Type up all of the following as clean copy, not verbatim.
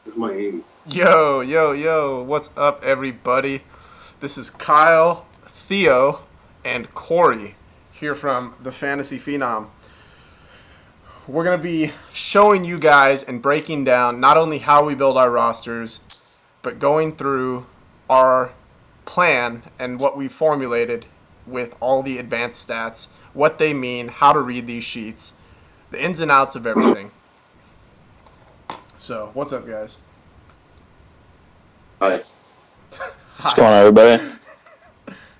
It's Miami. Yo, what's up, everybody? This is Kyle, Theo, and Corey here from the Fantasy Phenom. We're going to be showing you guys and breaking down not only how we build our rosters, but going through our plan and what we formulated with all the advanced stats, what they mean, how to read these sheets, the ins and outs of everything. So, what's up, guys? Hi. What's going on, everybody?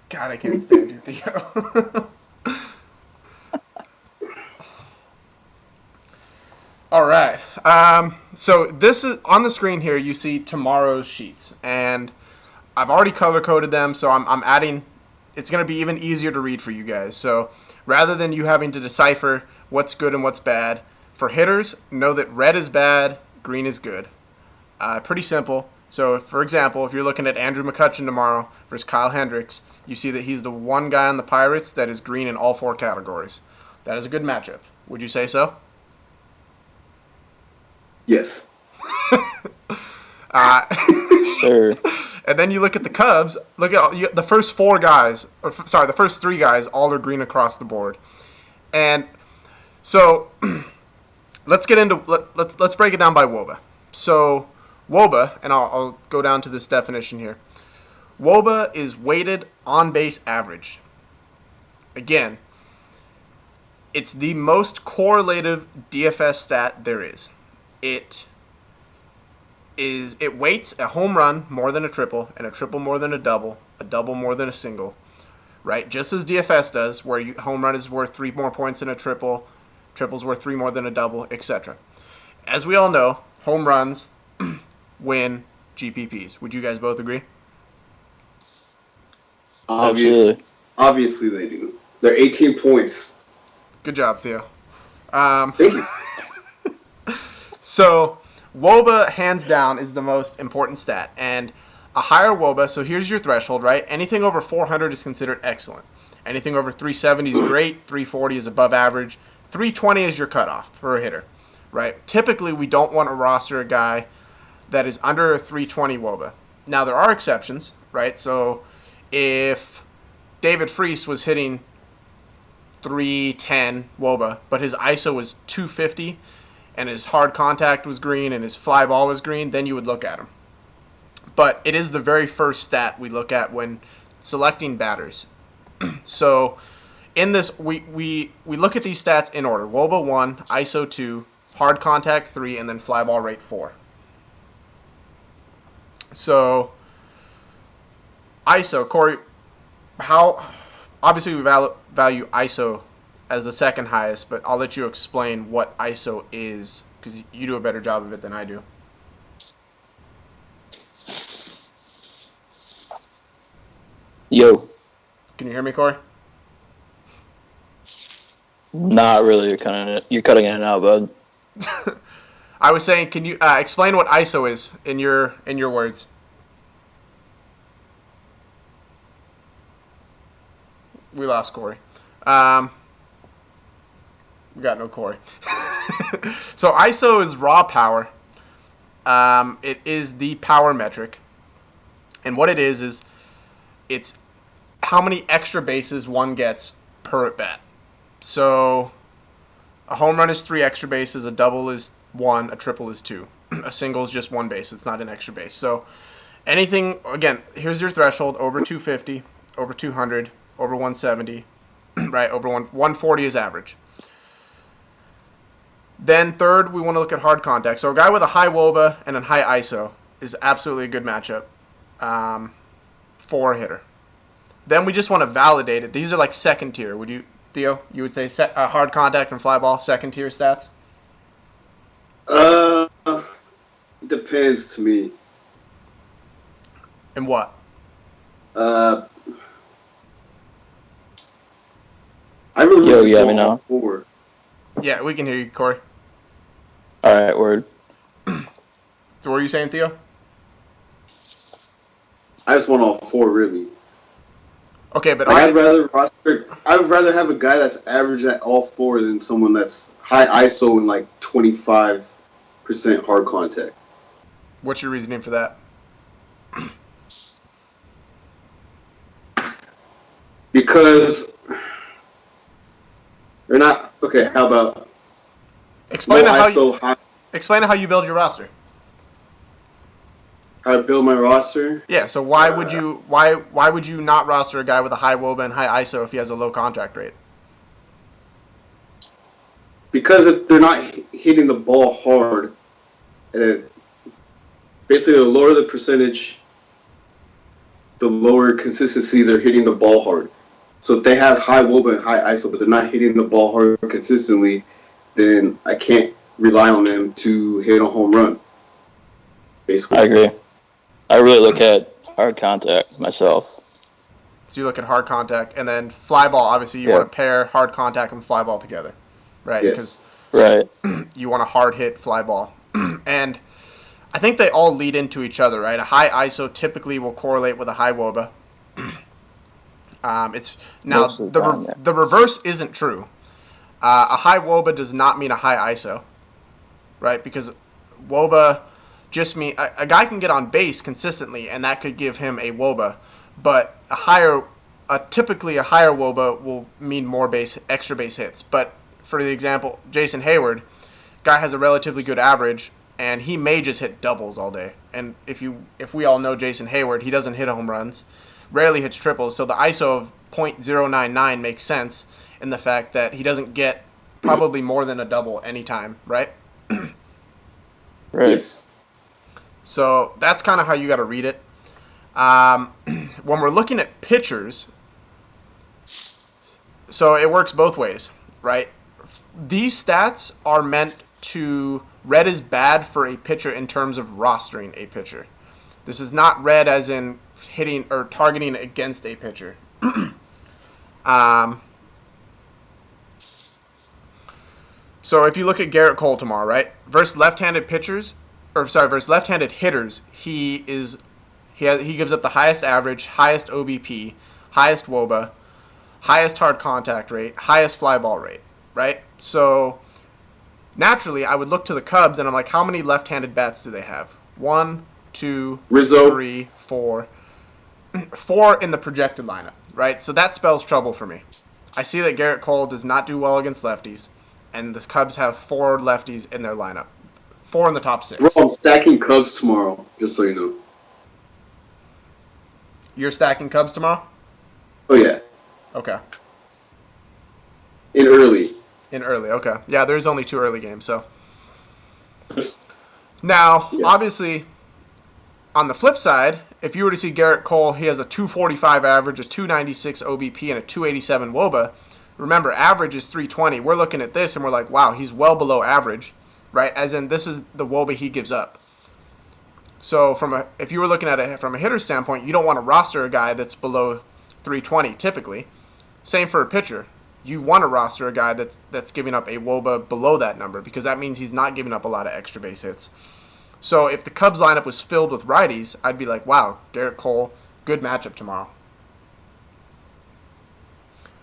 God, I can't stand you, Theo. All right. So this is on the screen here. You see tomorrow's sheets, and I've already color coded them. So I'm adding. It's going to be even easier to read for you guys. So rather than you having to decipher what's good and what's bad, for hitters, know that red is bad, green is good. Pretty simple. So, for example, if you're looking at Andrew McCutchen tomorrow versus Kyle Hendricks, you see that he's the one guy on the Pirates that is green in all four categories. That is a good matchup. Would you say so? Yes. Sure. And then you look at the Cubs. Look at the first four guys. The first three guys all are green across the board. And so let's get into let's break it down by WOBA. So WOBA, and I'll go down to this definition here. WOBA is weighted on base average. Again, it's the most correlative DFS stat there is. It weights a home run more than a triple, and a triple more than a double more than a single, right? Just as DFS does, where home run is worth 3 more points than a triple's worth 3 more than a double, etc. As we all know, home runs win GPPs. Would you guys both agree? Absolutely. Obviously they do. They're 18 points. Good job, Theo. Thank you. So, WOBA, hands down, is the most important stat. And a higher WOBA, so here's your threshold, right? Anything over 400 is considered excellent. Anything over 370 is great. 340 is above average. 320 is your cutoff for a hitter, right? Typically, we don't want to roster a guy that is under a 320 WOBA. Now, there are exceptions, right? So, if David Freese was hitting 310 WOBA, but his ISO was 250, and his hard contact was green and his fly ball was green, then you would look at him. But it is the very first stat we look at when selecting batters. So in this, we look at these stats in order. WOBA 1, ISO 2, hard contact 3, and then fly ball rate 4. So ISO, Corey, how obviously we value ISO as the second highest, but I'll let you explain what ISO is because you do a better job of it than I do. Yo. Can you hear me, Corey? Not really. You're cutting in and out, bud. I was saying, can you explain what ISO is in your words? We lost Corey. We got no Corey. So ISO is raw power. It is the power metric. And what it is it's how many extra bases one gets per at bat. So a home run is 3 extra bases, a double is 1, a triple is 2. A single is just 1 base. It's not an extra base. So anything, again, here's your threshold, over 250, over 200, over 170, right? Over 140 is average. Then third, we want to look at hard contact. So a guy with a high WOBA and a high ISO is absolutely a good matchup for a hitter. Then we just want to validate it. These are like second tier. Would you, Theo, you would say hard contact and fly ball, second tier stats? Depends to me. And what? I really Yo, just you have me want all now? four. Yeah, we can hear you, Corey. All right, word. So what were you saying, Theo? I just want all four, really. Okay, but I'd rather have a guy that's average at all four than someone that's high ISO and like 25% hard contact. What's your reasoning for that? Because they're not okay. How about Explain no how ISO high? explain how you build your roster. How I build my roster? Yeah, so why would you not roster a guy with a high WOBA and high ISO if he has a low contact rate? Because if they're not hitting the ball hard, and basically the lower the percentage, the lower consistency they're hitting the ball hard. So if they have high WOBA and high ISO, but they're not hitting the ball hard consistently, then I can't rely on them to hit a home run. Basically, I agree. I really look at hard contact myself. So you look at hard contact, and then fly ball. Obviously, you want to pair hard contact and fly ball together, right? Yes. Right. You want a hard hit fly ball, and I think they all lead into each other, right? A high ISO typically will correlate with a high WOBA. It's now Most of the time, yeah. the reverse isn't true. A high WOBA does not mean a high ISO, right? Because WOBA just mean a guy can get on base consistently, and that could give him a WOBA, but typically a higher WOBA will mean more extra base hits. But for the example, Jason Hayward, guy has a relatively good average, and he may just hit doubles all day. And if we all know Jason Hayward, he doesn't hit home runs, rarely hits triples. So the ISO of .099 makes sense in the fact that he doesn't get probably more than a double anytime, right? Right. Yes. So that's kind of how you got to read it. When we're looking at pitchers, so it works both ways, right? These stats are meant to red is bad for a pitcher in terms of rostering a pitcher. This is not red as in hitting or targeting against a pitcher. So if you look at Garrett Cole tomorrow, right, versus left-handed hitters, he gives up the highest average, highest OBP, highest WOBA, highest hard contact rate, highest fly ball rate, right? So naturally, I would look to the Cubs and I'm like, how many left-handed bats do they have? 1, 2, Rizzo. 3, 4. 4 in the projected lineup, right? So that spells trouble for me. I see that Garrett Cole does not do well against lefties, and the Cubs have 4 lefties in their lineup. 4 in the top 6. Bro, I'm stacking Cubs tomorrow, just so you know. You're stacking Cubs tomorrow? Oh, yeah. Okay. In early. Okay. Yeah, there's only 2 early games, so. Now, obviously, on the flip side, if you were to see Garrett Cole, he has a 245 average, a 296 OBP, and a 287 WOBA. Remember, average is 320. We're looking at this, and we're like, wow, he's well below average, right? As in, this is the WOBA he gives up. So if you were looking at it from a hitter standpoint, you don't want to roster a guy that's below 320 typically. Same for a pitcher. You want to roster a guy that's giving up a WOBA below that number because that means he's not giving up a lot of extra base hits. So if the Cubs lineup was filled with righties, I'd be like, wow, Garrett Cole, good matchup tomorrow.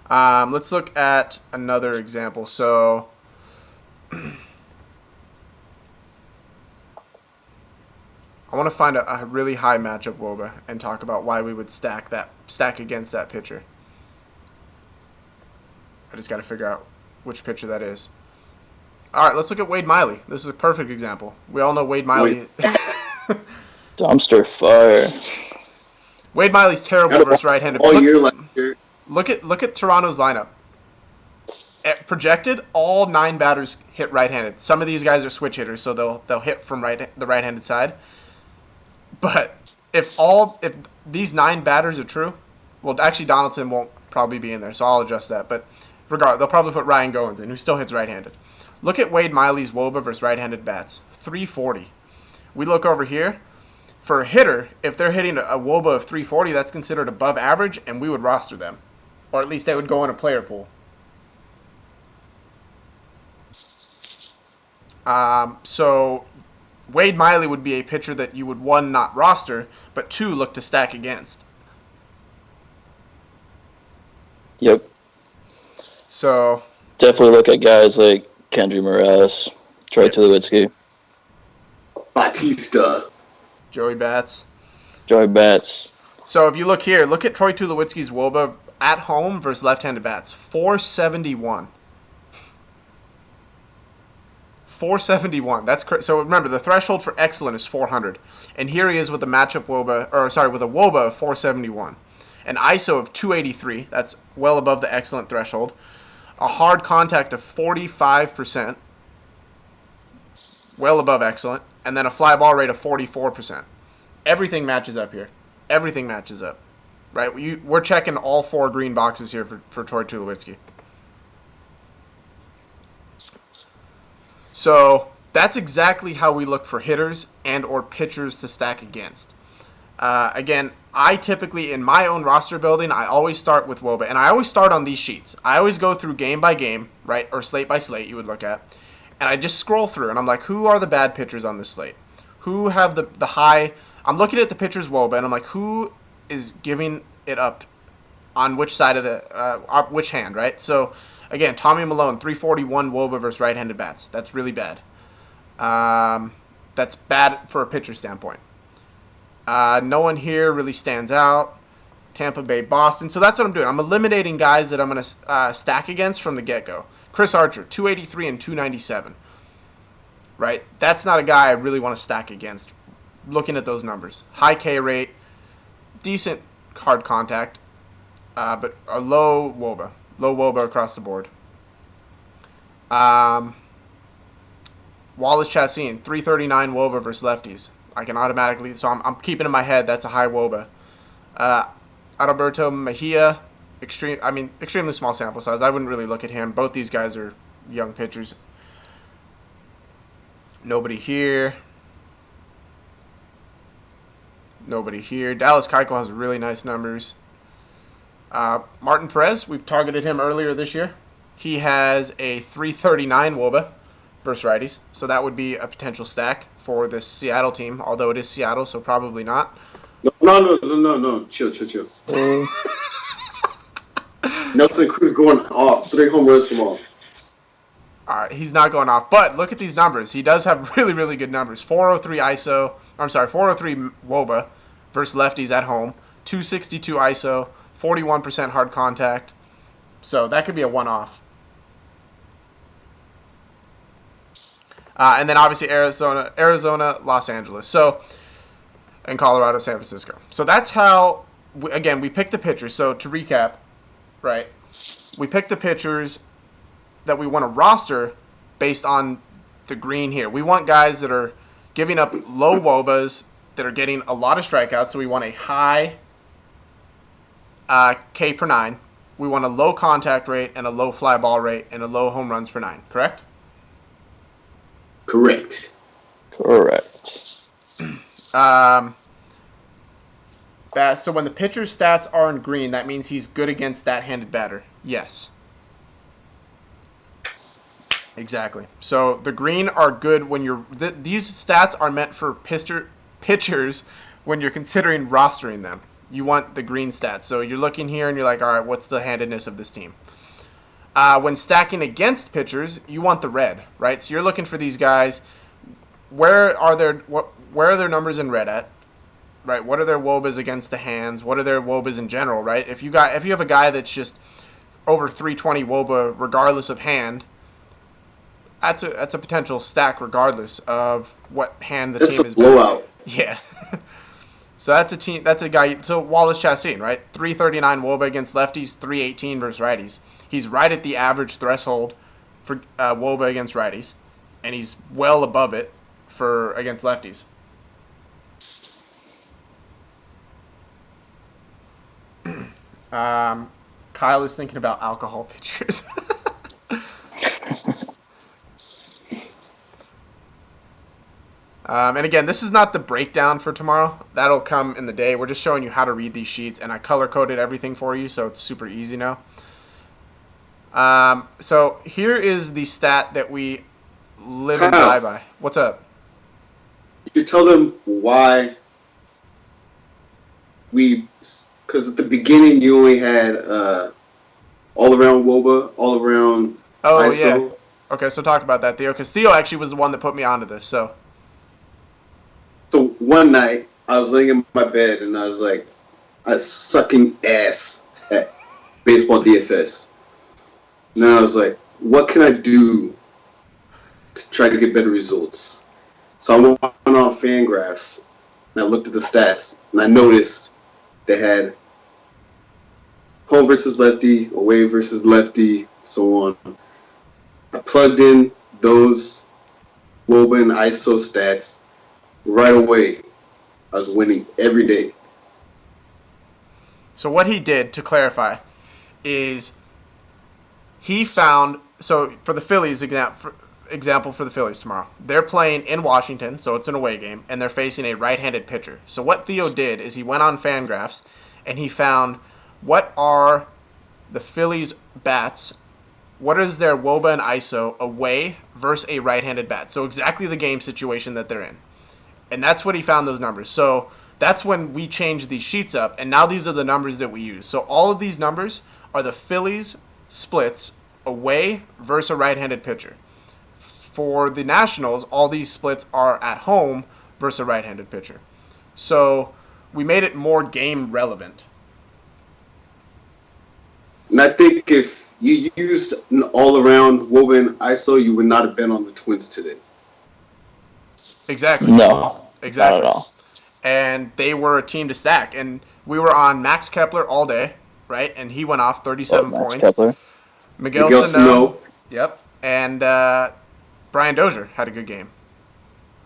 Let's look at another example. So I want to find a really high matchup WOBA and talk about why we would stack against that pitcher. I just got to figure out which pitcher that is. All right, let's look at Wade Miley. This is a perfect example. We all know Wade Miley. Dumpster fire. Wade Miley's terrible versus right-handed. All year last year. Look at Toronto's lineup. Projected, all 9 batters hit right-handed. Some of these guys are switch hitters, so they'll hit from the right-handed side. But if these 9 batters are true, well, actually Donaldson won't probably be in there, so I'll adjust that. But regardless, they'll probably put Ryan Goins in, who still hits right-handed. Look at Wade Miley's WOBA versus right-handed bats, 340. We look over here. For a hitter, if they're hitting a WOBA of 340, that's considered above average, and we would roster them. Or at least they would go in a player pool. So Wade Miley would be a pitcher that you would, 1, not roster, but 2, look to stack against. Yep. So Definitely look at guys like Kendry Morales, Troy Tulowitzki. Batista. Joey Bats. Joey Bats. So if you look here, look at Troy Tulowitzki's WOBA at home versus left-handed bats. 471. 471. That's so remember the threshold for excellent is 400, and here he is with a matchup WOBA, with a WOBA of 471, an ISO of 283. That's well above the excellent threshold. A hard contact of 45%, well above excellent, and then a fly ball rate of 44%. Everything matches up here. Everything matches up, right? We're checking all 4 green boxes here for Troy Tulowitzki. So that's exactly how we look for hitters and or pitchers to stack against. Again, I typically, in my own roster building, I always start with WOBA, and I always start on these sheets. I always go through game by game, right, or slate by slate you would look at, and I just scroll through, and I'm like, who are the bad pitchers on this slate? Who have the high... I'm looking at the pitcher's WOBA, and I'm like, who is giving it up on which side of the... which hand, right? So, again, Tommy Milone, 341 WOBA versus right-handed bats. That's really bad. That's bad for a pitcher standpoint. No one here really stands out. Tampa Bay, Boston. So that's what I'm doing. I'm eliminating guys that I'm going to stack against from the get-go. Chris Archer, 283 and 297. Right? That's not a guy I really want to stack against. Looking at those numbers. High K rate, decent hard contact, but a low WOBA. Low WOBA across the board. Wallace Chassin, 339 WOBA versus lefties. I can automatically, so I'm keeping in my head that's a high WOBA. Adalberto Mejia, extremely small sample size. I wouldn't really look at him. Both these guys are young pitchers. Nobody here. Nobody here. Dallas Keuchel has really nice numbers. Martin Perez, we've targeted him earlier this year. He has a 339 WOBA versus righties, so that would be a potential stack for this Seattle team, although it is Seattle, so probably not. No. Chill. Nelson Cruz going off. 3 home runs from off. All right, he's not going off, but look at these numbers. He does have really, really good numbers. 403 ISO, 403 WOBA versus lefties at home, 262 ISO, 41% hard contact. So that could be a one-off. And then obviously Arizona, Los Angeles. So, and Colorado, San Francisco. So that's how, we picked the pitchers. So to recap, right, we picked the pitchers that we want to roster based on the green here. We want guys that are giving up low WOBAs, that are getting a lot of strikeouts. So we want a high K per 9. We want a low contact rate and a low fly ball rate and a low home runs per 9. Correct? Correct. So when the pitcher's stats are in green, that means he's good against that handed batter. Yes. Exactly. So the green are good when you're... these stats are meant for pitchers when you're considering rostering them. You want the green stats. So you're looking here and you're like, all right, what's the handedness of this team? When stacking against pitchers, you want the red, right? So you're looking for these guys. Where are their numbers in red at? Right? What are their WOBAs against the hands? What are their WOBAs in general, right? If you have a guy that's just over 320 WOBA regardless of hand, that's a potential stack regardless of what hand the team is. Blowout. Yeah. So that's a guy. So Wallace Chassin, right? 339 WOBA against lefties, 318 versus righties. He's right at the average threshold for WOBA against righties, and he's well above it against lefties. Kyle is thinking about alcohol pitchers. And again, this is not the breakdown for tomorrow. That'll come in the day. We're just showing you how to read these sheets, and I color-coded everything for you, so it's super easy now. So here is the stat that we live and die by. What's up? You tell them why because at the beginning you only had all-around WOBA, all-around Oh, ISO. yeah. Okay, so talk about that, Theo, because Theo actually was the one that put me onto this, so... So one night I was laying in my bed and I was like, I was sucking ass at baseball DFS. And then I was like, what can I do to try to get better results? So I went on Fangraphs and I looked at the stats and I noticed they had home versus lefty, away versus lefty, so on. I plugged in those WOBA and ISO stats right away. I was winning every day. So what he did, to clarify, is he found, so for the Phillies, example for the Phillies tomorrow, they're playing in Washington, so it's an away game, and they're facing a right-handed pitcher. So what Theo did is he went on Fangraphs and he found what are the Phillies' bats, what is their WOBA and ISO away versus a right-handed bat. So exactly the game situation that they're in. And that's what he found those numbers. So that's when we changed these sheets up, and now these are the numbers that we use. So all of these numbers are the Phillies splits away versus a right-handed pitcher. For the Nationals, all these splits are at home versus a right-handed pitcher. So we made it more game relevant. And I think if you used an all-around WOBA and ISO, you would not have been on the Twins today. Exactly. No, Exactly. not at all. And they were a team to stack. And we were on Max Kepler all day, right? And he went off 37 Max points. Kepler. Miguel Miguel Sano. Sano. Yep. And Brian Dozier had a good game.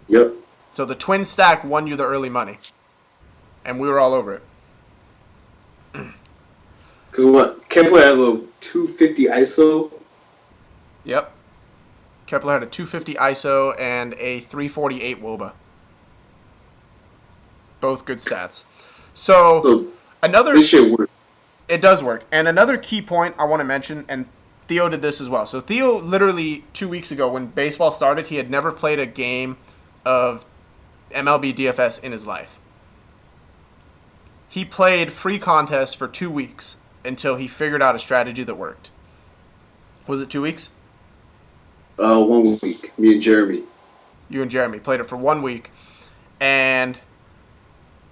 Yep. So the twin stack won you the early money. And we were all over it. Because what? Kepler had a little 250 ISO. Yep. Kepler had a 250 ISO and a 348 WOBA. Both good stats. So another... This shit worked. It does work. And another key point I want to mention, and Theo did this as well. So Theo literally 2 weeks ago when baseball started, he had never played a game of MLB DFS in his life. He played free contests for 2 weeks until he figured out a strategy that worked. Was it 2 weeks? 1 week. Me and Jeremy. You and Jeremy played it for 1 week. And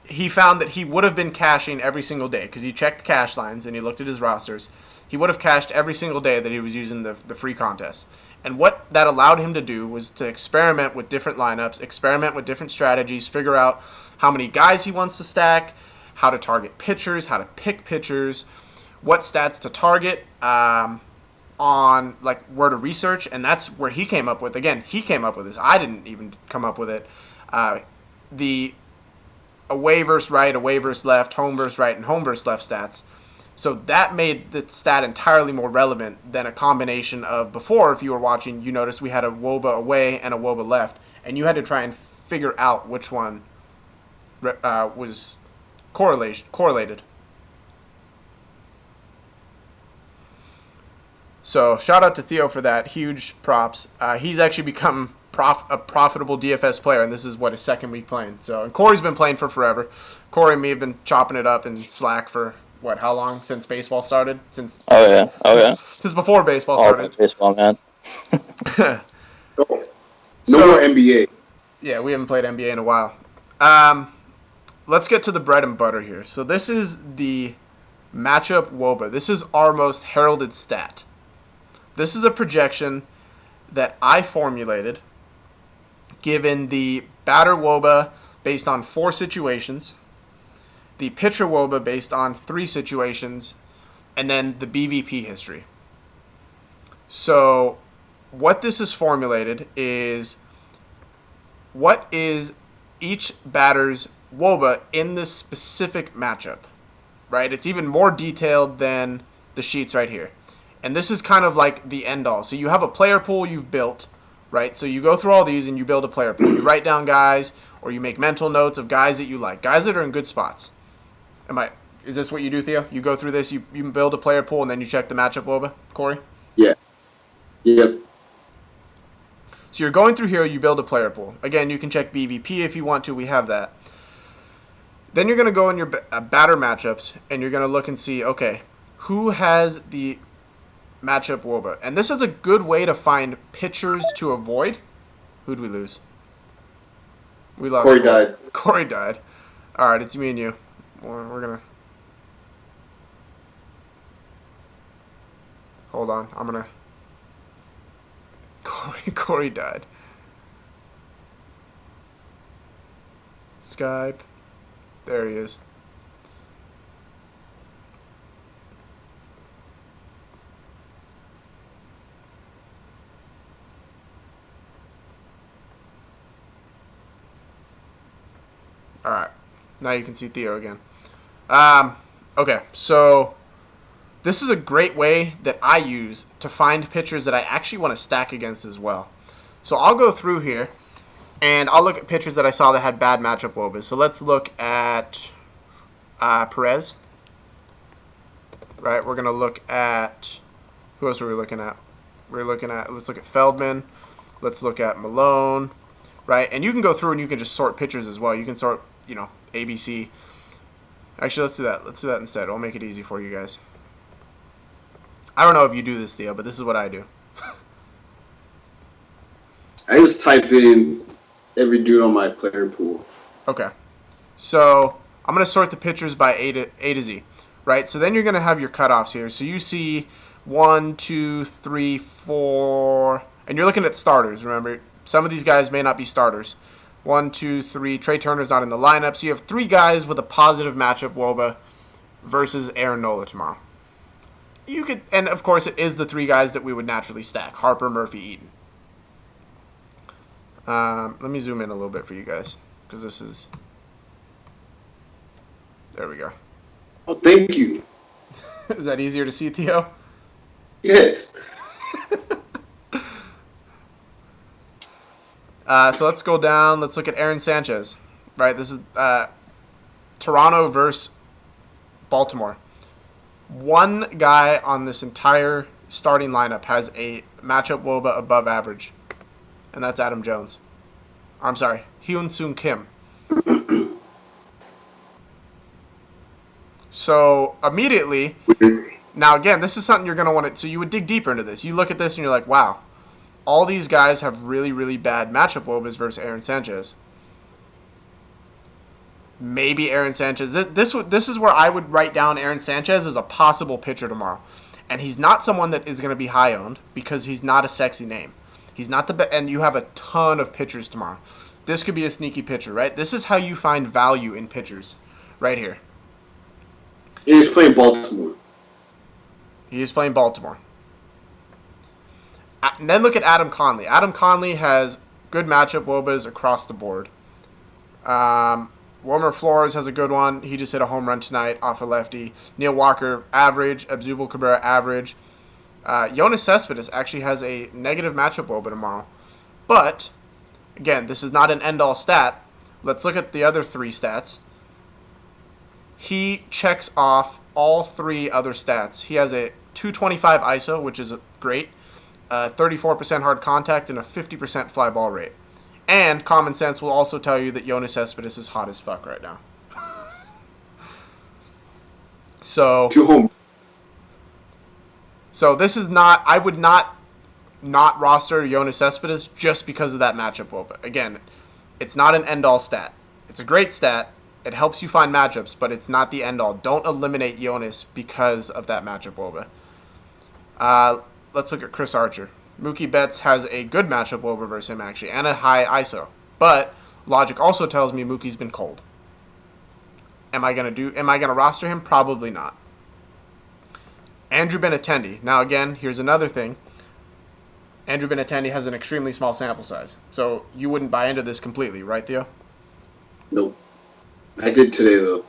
he found that he would have been cashing every single day because he checked cash lines and he looked at his rosters. He would have cashed every single day that he was using the free contest. And what that allowed him to do was to experiment with different lineups, experiment with different strategies, figure out how many guys he wants to stack, how to target pitchers, how to pick pitchers, what stats to target, on like where to research, and that's where he came up with. Again, he came up with this. I didn't even come up with it. The away versus right, away versus left, home versus right, and home versus left stats. So that made the stat entirely more relevant than a combination of before. If you were watching, you noticed we had a WOBA away and a WOBA left, and you had to try and figure out which one was correlated. So shout out to Theo for that. Huge props. He's actually become a profitable DFS player, and this is his second week playing. So, and Corey's been playing for forever. Corey and me have been chopping it up in Slack for how long since baseball started? Since since before baseball started. Baseball, man. No more NBA. Yeah, we haven't played NBA in a while. Let's get to the bread and butter here. So this is the matchup WOBA. This is our most heralded stat. This is a projection that I formulated given the batter WOBA based on 4 situations, the pitcher WOBA based on 3 situations, and then the BVP history. So what this is formulated is what is each batter's WOBA in this specific matchup, right? It's even more detailed than the sheets right here. And this is kind of like the end all. So you have a player pool you've built, right? So you go through all these and you build a player pool. You write down guys, or you make mental notes of guys that you like, guys that are in good spots. Is this what you do, Theo? You go through this, you build a player pool, and then you check the matchup WOBA, Corey? Yeah. Yep. So you're going through here, you build a player pool. Again, you can check BVP if you want to. We have that. Then you're going to go in your batter matchups, and you're going to look and see, okay, who has the matchup WOBA? And this is a good way to find pitchers to avoid. Who'd we lose? We lost. Corey died. Corey died. All right, it's me and you. We're gonna hold on. I'm gonna. Corey died. Skype. There he is. All right. Now you can see Theo again. Okay, so this is a great way that I use to find pitchers that I actually want to stack against as well. So I'll go through here, and I'll look at pitchers that I saw that had bad matchup wobas. So let's look at Perez. Right, we're going to look at... Who else are we looking at? Let's look at Feldman. Let's look at Malone. Right, and you can go through and you can just sort pitchers as well. You can sort, ABC. Actually, let's do that. Let's do that instead. I'll make it easy for you guys. I don't know if you do this, Theo, but this is what I do. I just type in every dude on my player pool. Okay. So I'm going to sort the pitchers by A to Z. Right? So then you're going to have your cutoffs here. So you see 1, 2, 3, 4. And you're looking at starters, remember. Some of these guys may not be starters. 1, 2, 3. Trey Turner's not in the lineup. So you have 3 guys with a positive matchup WOBA versus Aaron Nola tomorrow. You could, and of course it is the 3 guys that we would naturally stack. Harper, Murphy, Eaton. Let me zoom in a little bit for you guys. Because this is... There we go. Oh, thank you. Is that easier to see, Theo? Yes. So let's go down. Let's look at Aaron Sanchez. Right, this is Toronto versus Baltimore. One guy on this entire starting lineup has a matchup WOBA above average, and that's Adam Jones. I'm sorry, Hyun-Sung Kim. So immediately, now again, this is something you're going to want to, so you would dig deeper into this. You look at this and you're like, wow, all these guys have really, really bad matchup WOBAs versus Aaron Sanchez. Maybe Aaron Sanchez. This is where I would write down Aaron Sanchez as a possible pitcher tomorrow. And he's not someone that is going to be high owned because he's not a sexy name. He's not the and you have a ton of pitchers tomorrow. This could be a sneaky pitcher, right? This is how you find value in pitchers, right here. He's playing Baltimore. He is playing Baltimore. And then look at Adam Conley. Adam Conley has good matchup WOBAs across the board. Wilmer Flores has a good one. He just hit a home run tonight off a lefty. Neil Walker, average. Abdul Cabrera, average. Yoenis Cespedes actually has a negative matchup WOBA tomorrow. But, again, this is not an end-all stat. Let's look at the other 3 stats. He checks off all 3 other stats. He has a 225 ISO, which is great, 34% hard contact, and a 50% fly ball rate. And common sense will also tell you that Yoenis Cespedes is hot as fuck right now. So 2 home. So this is not, I would not roster Yoenis Cespedes just because of that matchup WOBA. Again, it's not an end-all stat. It's a great stat. It helps you find matchups, but it's not the end-all. Don't eliminate Yoenis because of that matchup WOBA. Let's look at Chris Archer. Mookie Betts has a good matchup WOBA versus him, actually, and a high ISO. But logic also tells me Mookie's been cold. Am I gonna roster him? Probably not. Andrew Benintendi. Now, again, here's another thing. Andrew Benintendi has an extremely small sample size. So you wouldn't buy into this completely, right, Theo? Nope. I did today, though.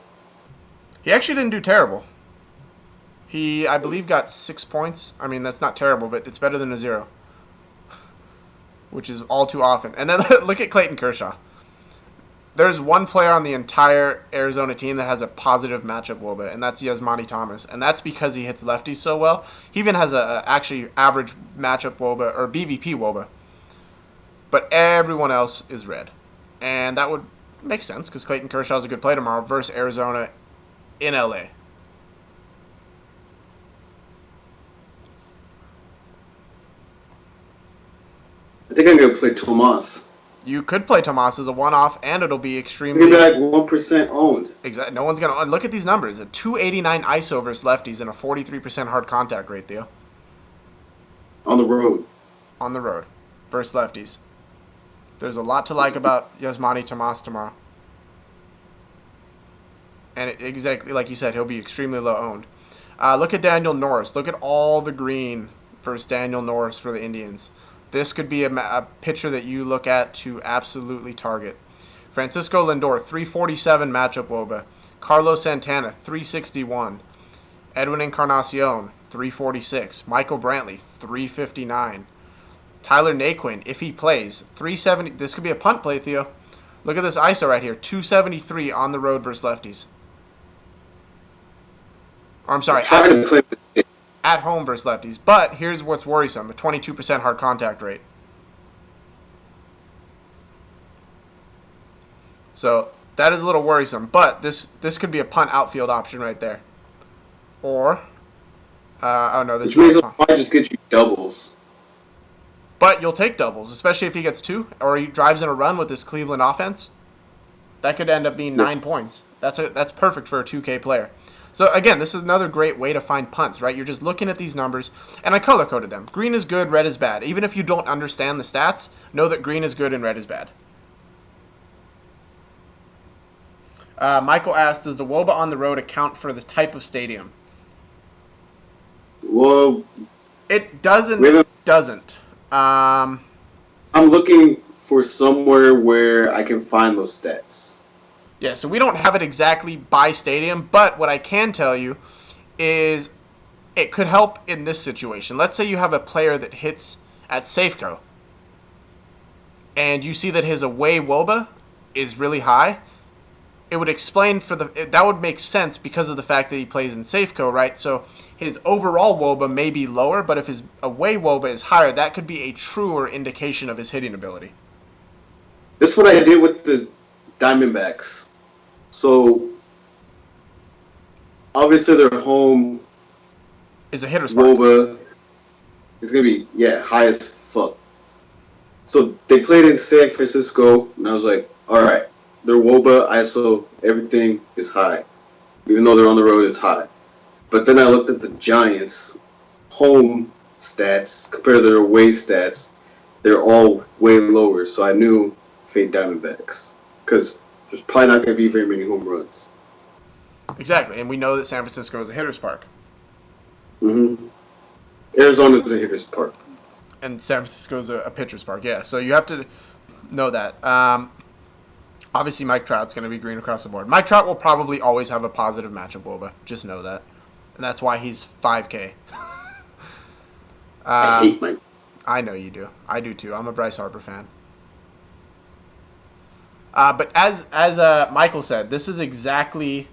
He actually didn't do terrible. He, I believe, got 6 points. I mean, that's not terrible, but it's better than a 0. Which is all too often. And then look at Clayton Kershaw. There's one player on the entire Arizona team that has a positive matchup WOBA, and that's Yasmani Thomas. And that's because he hits lefties so well. He even has a actually average matchup WOBA, or BVP WOBA. But everyone else is red. And that would make sense, because Clayton Kershaw is a good play tomorrow versus Arizona in LA. I think I'm going to play Tomas. You could play Tomas as a one-off, and it'll be He's extremely... gonna be like 1% owned. Exactly. No one's going to... Look at these numbers. A 289 ISO versus lefties and a 43% hard contact rate, Theo. On the road. On the road versus lefties. There's a lot to like about Yasmani Tomas tomorrow. And exactly like you said, he'll be extremely low owned. Look at Daniel Norris. Look at all the green versus Daniel Norris for the Indians. This could be a pitcher that you look at to absolutely target. Francisco Lindor, 347 matchup WOBA. Carlos Santana, 361. Edwin Encarnacion, 346. Michael Brantley, 359. Tyler Naquin, if he plays, 370. This could be a punt play, Theo. Look at this ISO right here, 273 on the road versus lefties. Or I'm sorry, Trying to play with it. at home versus lefties. But here's what's worrisome, a 22% hard contact rate. So that is a little worrisome. But this could be a punt outfield option right there. Or, oh no, this Which means is it might just get you doubles. But you'll take doubles, especially if he gets 2 or he drives in a run with this Cleveland offense. That could end up being 9 points. That's perfect for a 2K player. So again, this is another great way to find punts, right? You're just looking at these numbers, and I color-coded them. Green is good, red is bad. Even if you don't understand the stats, know that green is good and red is bad. Michael asked, does the WOBA on the road account for the type of stadium? Well, It doesn't. I'm looking for somewhere where I can find those stats. Yeah, so we don't have it exactly by stadium, but what I can tell you is it could help in this situation. Let's say you have a player that hits at Safeco, and you see that his away WOBA is really high. It would explain that would make sense because of the fact that he plays in Safeco, right? So his overall WOBA may be lower, but if his away WOBA is higher, that could be a truer indication of his hitting ability. This is what I did with the Diamondbacks. So obviously their home Is a hitter's mark. WOBA is gonna be high as fuck. So they played in San Francisco, and I was like, all right, their WOBA, ISO, everything is high, even though they're on the road, it's high. But then I looked at the Giants' home stats compared to their away stats. They're all way lower, so I knew fade Diamondbacks because there's probably not going to be very many home runs. Exactly, and we know that San Francisco is a hitter's park. Mm-hmm. Arizona's a hitter's park. And San Francisco is a pitcher's park, yeah. So you have to know that. Obviously, Mike Trout's going to be green across the board. Mike Trout will probably always have a positive matchup WOBA. Just know that. And that's why he's 5K. I hate Mike. I know you do. I do too. I'm a Bryce Harper fan. But as Michael said, this is exactly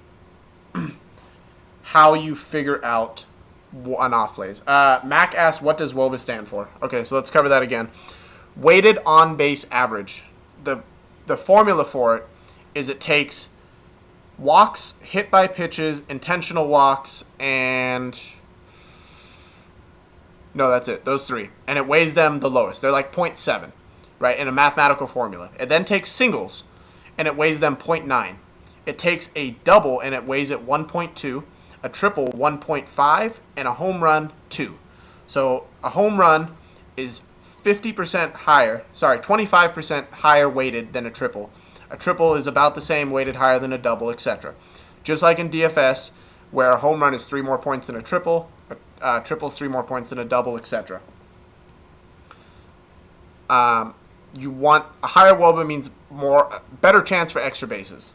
how you figure out one-off plays. Mac asked, what does WOBA stand for? Okay, so let's cover that again. Weighted on-base average. The formula for it is it takes walks, hit by pitches, intentional walks, and... No, that's it. Those 3. And it weighs them the lowest. They're like 0.7, right, in a mathematical formula. It then takes singles, and it weighs them 0.9. It takes a double, and it weighs it 1.2, a triple 1.5, and a home run 2. So a home run is 25% higher weighted than a triple. A triple is about the same weighted higher than a double, etc. Just like in DFS, where a home run is 3 more points than a triple, triple is 3 more points than a double, etc. You want a higher WOBA means better chance for extra bases.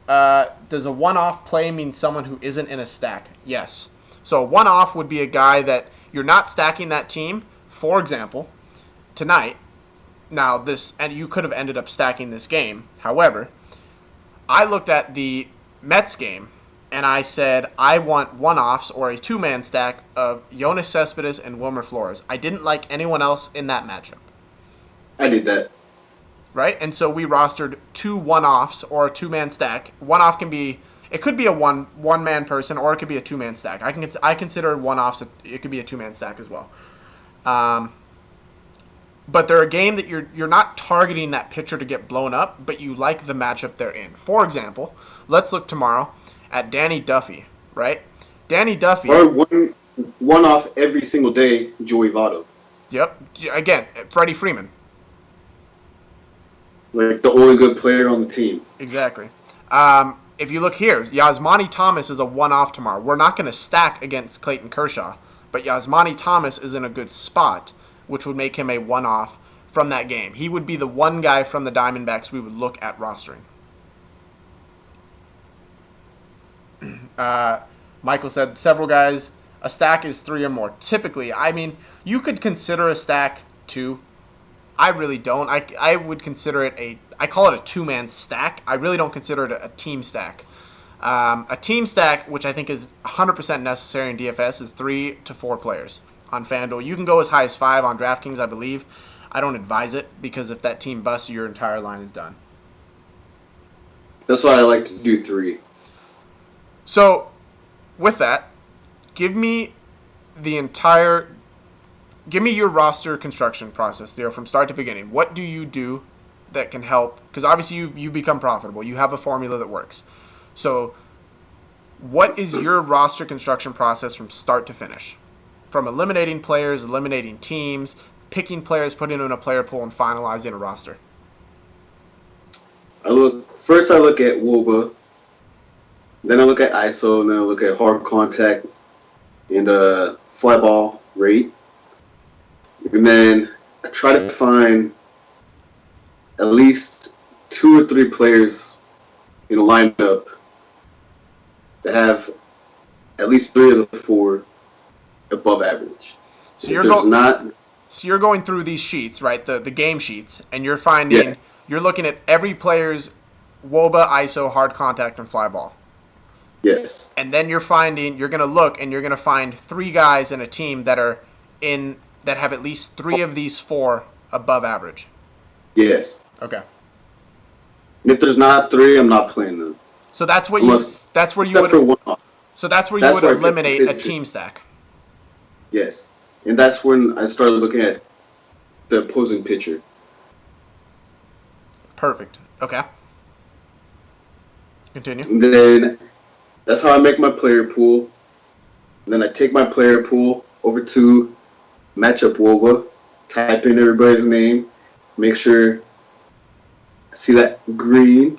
Does a one-off play mean someone who isn't in a stack? Yes. So a one-off would be a guy that you're not stacking that team. For example, tonight, and you could have ended up stacking this game. However, I looked at the Mets game, and I said I want one-offs or a two-man stack of Yoenis Cespedes and Wilmer Flores. I didn't like anyone else in that matchup. I did that. Right? And so we rostered 2 one-offs or a two-man stack. One-off it could be a one-man person, or it could be a two-man stack. I consider one-offs, it could be a two-man stack as well. but they're a game that you're not targeting that pitcher to get blown up, but you like the matchup they're in. For example, let's look tomorrow at Danny Duffy, right? Danny Duffy. Or one off every single day, Joey Votto. Yep. Again, Freddie Freeman. Like the only good player on the team. Exactly. If you look here, Yasmani Thomas is a one-off tomorrow. We're not going to stack against Clayton Kershaw, but Yasmani Thomas is in a good spot, which would make him a one-off from that game. He would be the one guy from the Diamondbacks we would look at rostering. Michael said several guys. A stack is 3 or more. Typically, I mean, you could consider a stack 2. I really don't. I would consider it I call it a 2-man stack. I really don't consider it a team stack. A team stack, which I think is 100% necessary in DFS, is 3 to 4 players on FanDuel. You can go as high as 5 on DraftKings, I believe. I don't advise it because if that team busts, your entire line is done. That's why I like to do 3. So, with that, give me your roster construction process, Theo, from start to beginning. What do you do that can help? Because obviously you become profitable. You have a formula that works. So what is your roster construction process from start to finish? From eliminating players, eliminating teams, picking players, putting them in a player pool, and finalizing a roster. First I look at WOBA, then I look at ISO, and then I look at hard contact and fly ball rate. And then I try to find at least 2 or 3 players in a lineup that have at least 3 of the 4 above average. So you're going through these sheets, right? The game sheets, and you're finding you're looking at every player's WOBA, ISO, hard contact, and fly ball. Yes. And then you're going to look and you're going to find 3 guys in a team that have at least 3 of these 4 above average. Yes. Okay. And if there's not 3, I'm not playing them. So that's what you would eliminate a team stack. Yes. And that's when I started looking at the opposing pitcher. Perfect. Okay. Continue. And then that's how I make my player pool. And then I take my player pool over to matchup WOBA, type in everybody's name, make sure I see that green.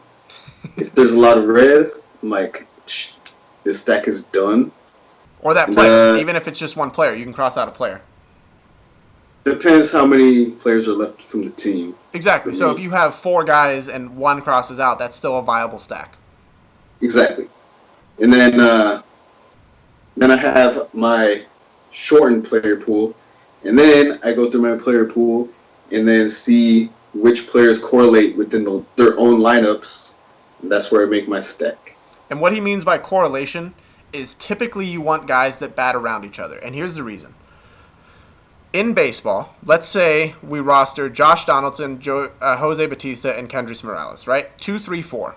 If there's a lot of red, I'm like, this stack is done. Or that player, even if it's just one player, you can cross out a player. Depends how many players are left from the team. Exactly. So if you have 4 guys and 1 crosses out, that's still a viable stack. Exactly. And then I have my shortened player pool. And then I go through my player pool and then see which players correlate within their own lineups. And that's where I make my stack. And what he means by correlation is typically you want guys that bat around each other. And here's the reason. In baseball, let's say we roster Josh Donaldson, Jose Bautista, and Kendrys Morales, right? 2, 3, 4.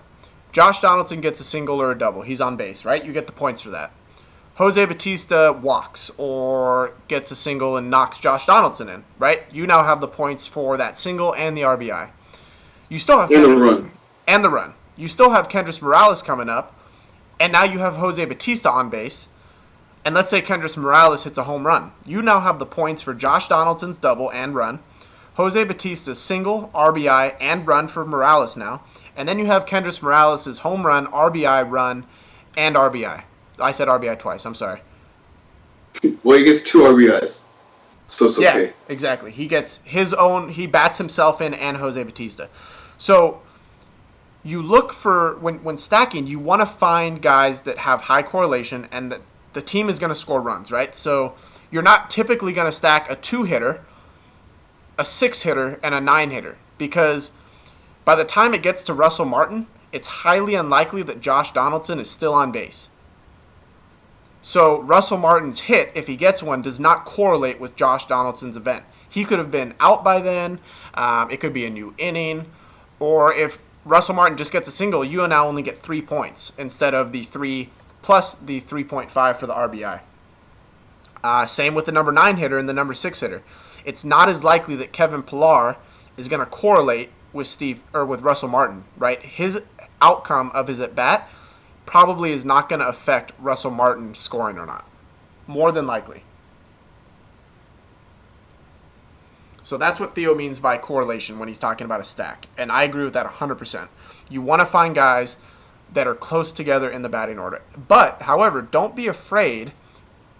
Josh Donaldson gets a single or a double. He's on base, right? You get the points for that. Jose Bautista walks or gets a single and knocks Josh Donaldson in, right? You now have the points for that single and the RBI. You still have And the run. And the run. You still have Kendrys Morales coming up, and now you have Jose Bautista on base. And let's say Kendrys Morales hits a home run. You now have the points for Josh Donaldson's double and run, Jose Bautista's single, RBI, and run for Morales now. And then you have Kendrys Morales' home run, RBI, run, and RBI. I said RBI twice. I'm sorry. Well, he gets 2 RBIs. So it's okay. Yeah, exactly. He gets his own. He bats himself in and Jose Bautista. So you look for, when stacking, you want to find guys that have high correlation and that the team is going to score runs, right? So you're not typically going to stack a 2-hitter, a 6-hitter, and a 9-hitter because by the time it gets to Russell Martin, it's highly unlikely that Josh Donaldson is still on base. So Russell Martin's hit, if he gets one, does not correlate with Josh Donaldson's event. He could have been out by then. It could be a new inning. Or if Russell Martin just gets a single, you now only get 3 points instead of the 3 plus the 3.5 for the RBI. Same with the number 9 hitter and the number 6 hitter. it's not as likely that Kevin Pillar is going to correlate with Russell Martin, right? His outcome of his at bat probably is not going to affect Russell Martin scoring or not. More than likely. So that's what Theo means by correlation when he's talking about a stack. And I agree with that 100%. You want to find guys that are close together in the batting order. But, however, don't be afraid,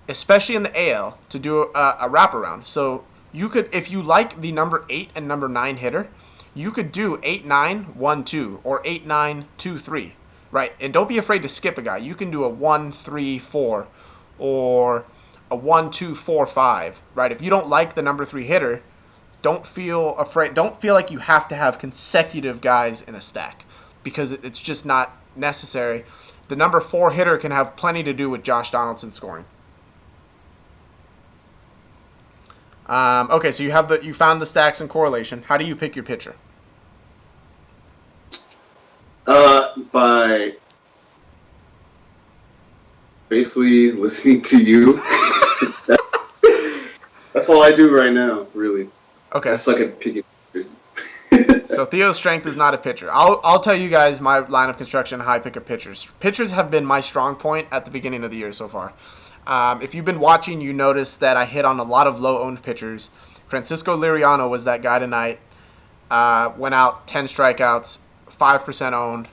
especially in the AL, to do a wraparound. So you could, if you like the number 8 and number 9 hitter, you could do 8-9-1-2 or 8-9-2-3, right? And don't be afraid to skip a guy. You can do a 1-3-4 or a 1-2-4-5, right? If you don't like the number 3 hitter, don't feel afraid. Don't feel like you have to have consecutive guys in a stack because it's just not necessary. The number 4 hitter can have plenty to do with Josh Donaldson scoring. Okay, so you found the stacks and correlation. How do you pick your pitcher? By basically listening to you. That's all I do right now, really. Okay. I suck at picking pitchers. So Theo's strength is not a pitcher. I'll tell you guys my line of construction, how I pick up pitchers. Pitchers have been my strong point at the beginning of the year so far. If you've been watching, you notice that I hit on a lot of low-owned pitchers. Francisco Liriano was that guy tonight. Went out 10 strikeouts, 5% owned.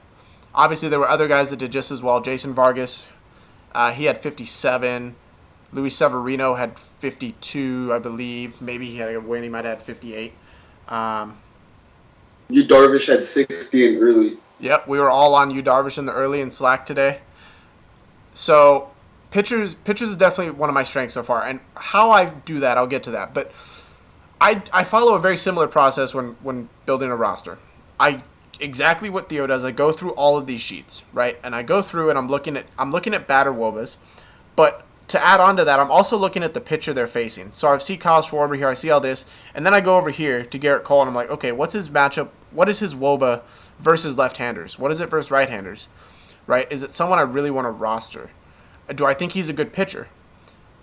Obviously, there were other guys that did just as well. Jason Vargas, he had 57. Luis Severino had 52, I believe. Maybe he had a win. He might have had 58. You Darvish had 60 in early. Yep, we were all on Yu Darvish in the early and Slack today. So pitchers is definitely one of my strengths so far. And how I do that, I'll get to that. But I follow a very similar process when building a roster. Exactly what Theo does. I go through all of these sheets, right? And I go through and I'm looking at batter wobas. But to add on to that, I'm also looking at the pitcher they're facing. So I see Kyle Schwarber here, I see all this, and then I go over here to Garrett Cole and I'm like, okay, what's his matchup? What is his woba versus left-handers? What is it versus right-handers? Right? Is it someone I really want to roster? Do I think he's a good pitcher?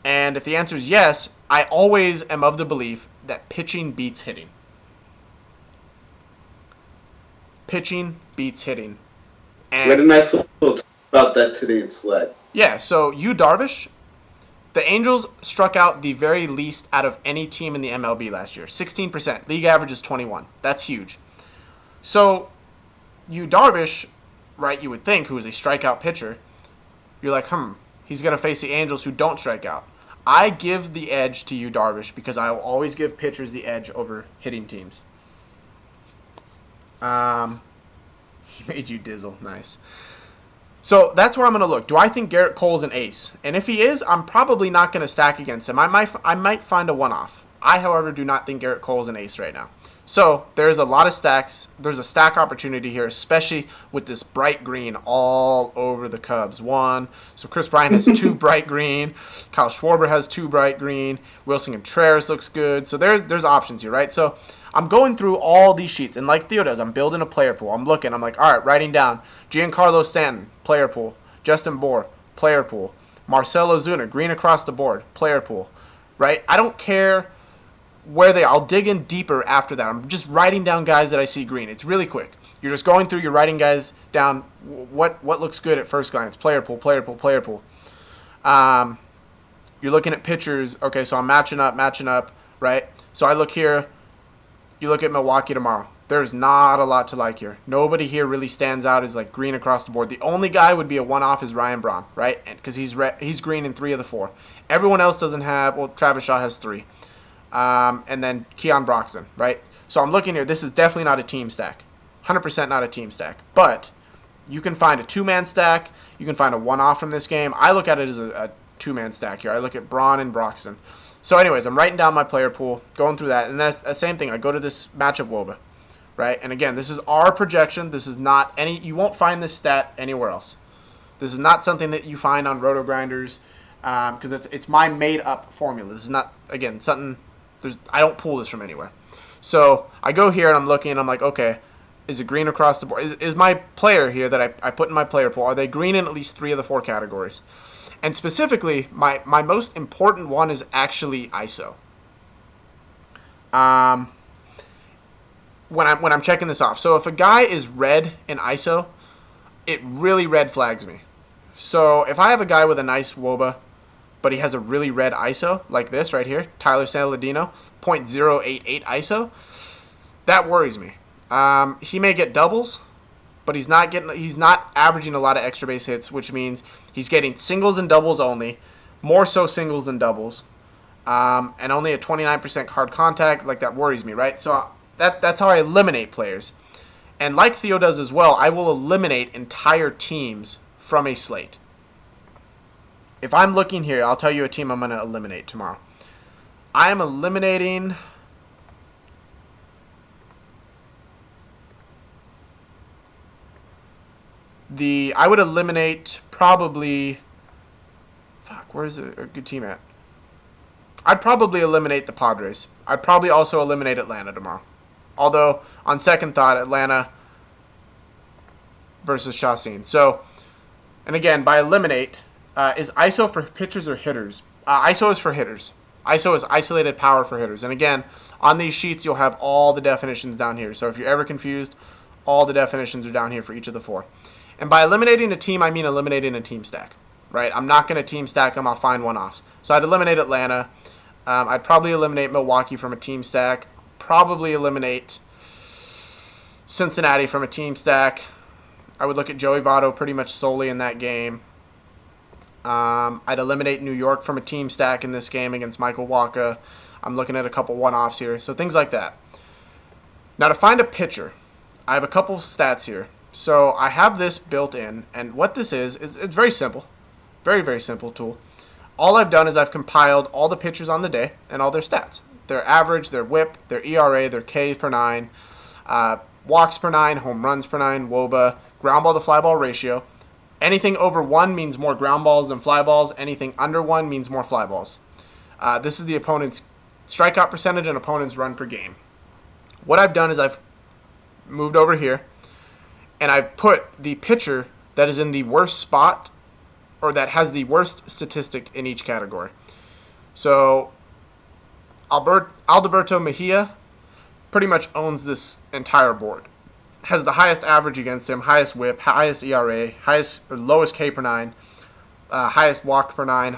And if the answer is yes, I always am of the belief that pitching beats hitting. Pitching beats hitting. And we had a nice little talk about that today in Slack. Yeah, so Yu Darvish, the Angels struck out the very least out of any team in the MLB last year. 16%. League average is 21. That's huge. So Yu Darvish, right, you would think, who is a strikeout pitcher, you're like, he's going to face the Angels who don't strike out. I give the edge to Yu Darvish because I will always give pitchers the edge over hitting teams. He made you dizzle. Nice. So that's where I'm going to look. Do I think Garrett Cole is an ace? And if he is, I'm probably not going to stack against him. I might find a one-off. I, however, do not think Garrett Cole is an ace right now. So there's a lot of stacks. There's a stack opportunity here, especially with this bright green all over the Cubs. So Chris Bryant has 2 bright green. Kyle Schwarber has 2 bright green. Wilson Contreras looks good. So there's options here, right? So I'm going through all these sheets, and like Theo does, I'm building a player pool. I'm looking. I'm like, all right, writing down Giancarlo Stanton, player pool. Justin Bour, player pool. Marcell Ozuna, green across the board, player pool, right? I don't care where they are. I'll dig in deeper after that. I'm just writing down guys that I see green. It's really quick. You're just going through, you're writing guys down, what looks good at first glance. Player pool, player pool, player pool. You're looking at pitchers. Okay, so I'm matching up, right? So I look here. You look at Milwaukee tomorrow. There's not a lot to like here. Nobody here really stands out as like green across the board. The only guy would be a one-off is Ryan Braun, right? Because he's green in 3 of the 4. Everyone else doesn't have. Well, Travis Shaw has 3. And then Keon Broxton, right? So I'm looking here. This is definitely not a team stack. 100% not a team stack. But you can find a 2-man stack. You can find a one-off from this game. I look at it as a 2-man stack here. I look at Braun and Broxton. So anyways, I'm writing down my player pool, going through that. And that's the same thing. I go to this matchup WOBA, right? And again, this is our projection. This is not any. You won't find this stat anywhere else. This is not something that you find on Roto Grinders because it's my made-up formula. This is not, again, something. I don't pull this from anywhere. So I go here and I'm looking and I'm like, okay, is it green across the board? Is my player here that I put in my player pool, are they green in at least 3 of the 4 categories? And specifically, my most important one is actually ISO. when I'm checking this off. So if a guy is red in ISO, it really red flags me. So if I have a guy with a nice WOBA, but he has a really red ISO, like this right here, Tyler Saladino, 0.088 ISO, that worries me. He may get doubles, but he's not averaging a lot of extra base hits, which means he's getting singles and doubles only, more so singles than doubles, and only a 29% hard contact. Like, that worries me, right? So that's how I eliminate players. And like Theo does as well, I will eliminate entire teams from a slate. If I'm looking here, I'll tell you a team I'm going to eliminate tomorrow. I am eliminating... I would eliminate probably... Fuck, where's a good team at? I'd probably eliminate the Padres. I'd probably also eliminate Atlanta tomorrow. Although, on second thought, Atlanta versus Chacin. So, and again, by eliminate, is ISO for pitchers or hitters? ISO is for hitters. ISO is isolated power for hitters. And again, on these sheets, you'll have all the definitions down here. So if you're ever confused, all the definitions are down here for each of the four. And by eliminating a team, I mean eliminating a team stack, right? I'm not going to team stack them. I'll find one-offs. So I'd eliminate Atlanta. I'd probably eliminate Milwaukee from a team stack. Probably eliminate Cincinnati from a team stack. I would look at Joey Votto pretty much solely in that game. I'd eliminate New York from a team stack in this game against Michael Wacha. I'm looking at a couple one-offs here. So things like that. Now to find a pitcher, I have a couple stats here. So I have this built in, and what this is it's very simple. Very, very simple tool. All I've done is I've compiled all the pitchers on the day and all their stats. Their average, their whip, their ERA, their K per 9, walks per 9, home runs per 9, WOBA, ground ball to fly ball ratio. Anything over 1 means more ground balls than fly balls. Anything under 1 means more fly balls. This is the opponent's strikeout percentage and opponent's run per game. What I've done is I've moved over here, and I've put the pitcher that is in the worst spot or that has the worst statistic in each category. So Alberto Mejia pretty much owns this entire board. Has the highest average against him, highest whip, highest ERA, lowest K per 9, highest walk per 9,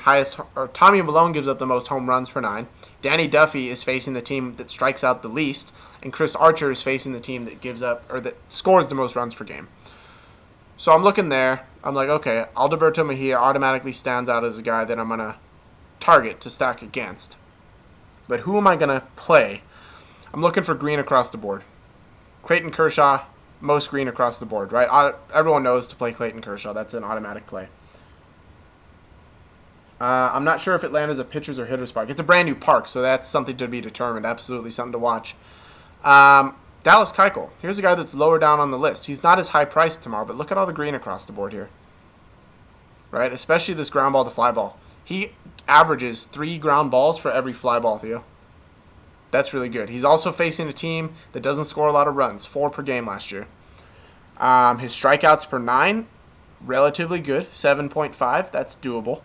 Tommy Malone gives up the most home runs per 9. Danny Duffy is facing the team that strikes out the least, and Chris Archer is facing the team that that scores the most runs per game. So I'm looking there. I'm like, okay, Alberto Mejia automatically stands out as a guy that I'm going to target to stack against. But who am I going to play? I'm looking for green across the board. Clayton Kershaw, most green across the board, right? Everyone knows to play Clayton Kershaw. That's an automatic play. I'm not sure if Atlanta's a pitcher's or hitter's park. It's a brand new park, so that's something to be determined. Absolutely something to watch. Dallas Keuchel. Here's a guy that's lower down on the list. He's not as high priced tomorrow, but look at all the green across the board here. Right? Especially this ground ball to fly ball. He averages 3 ground balls for every fly ball, Theo. That's really good. He's also facing a team that doesn't score a lot of runs, 4 per game last year. His strikeouts per 9, relatively good, 7.5. That's doable.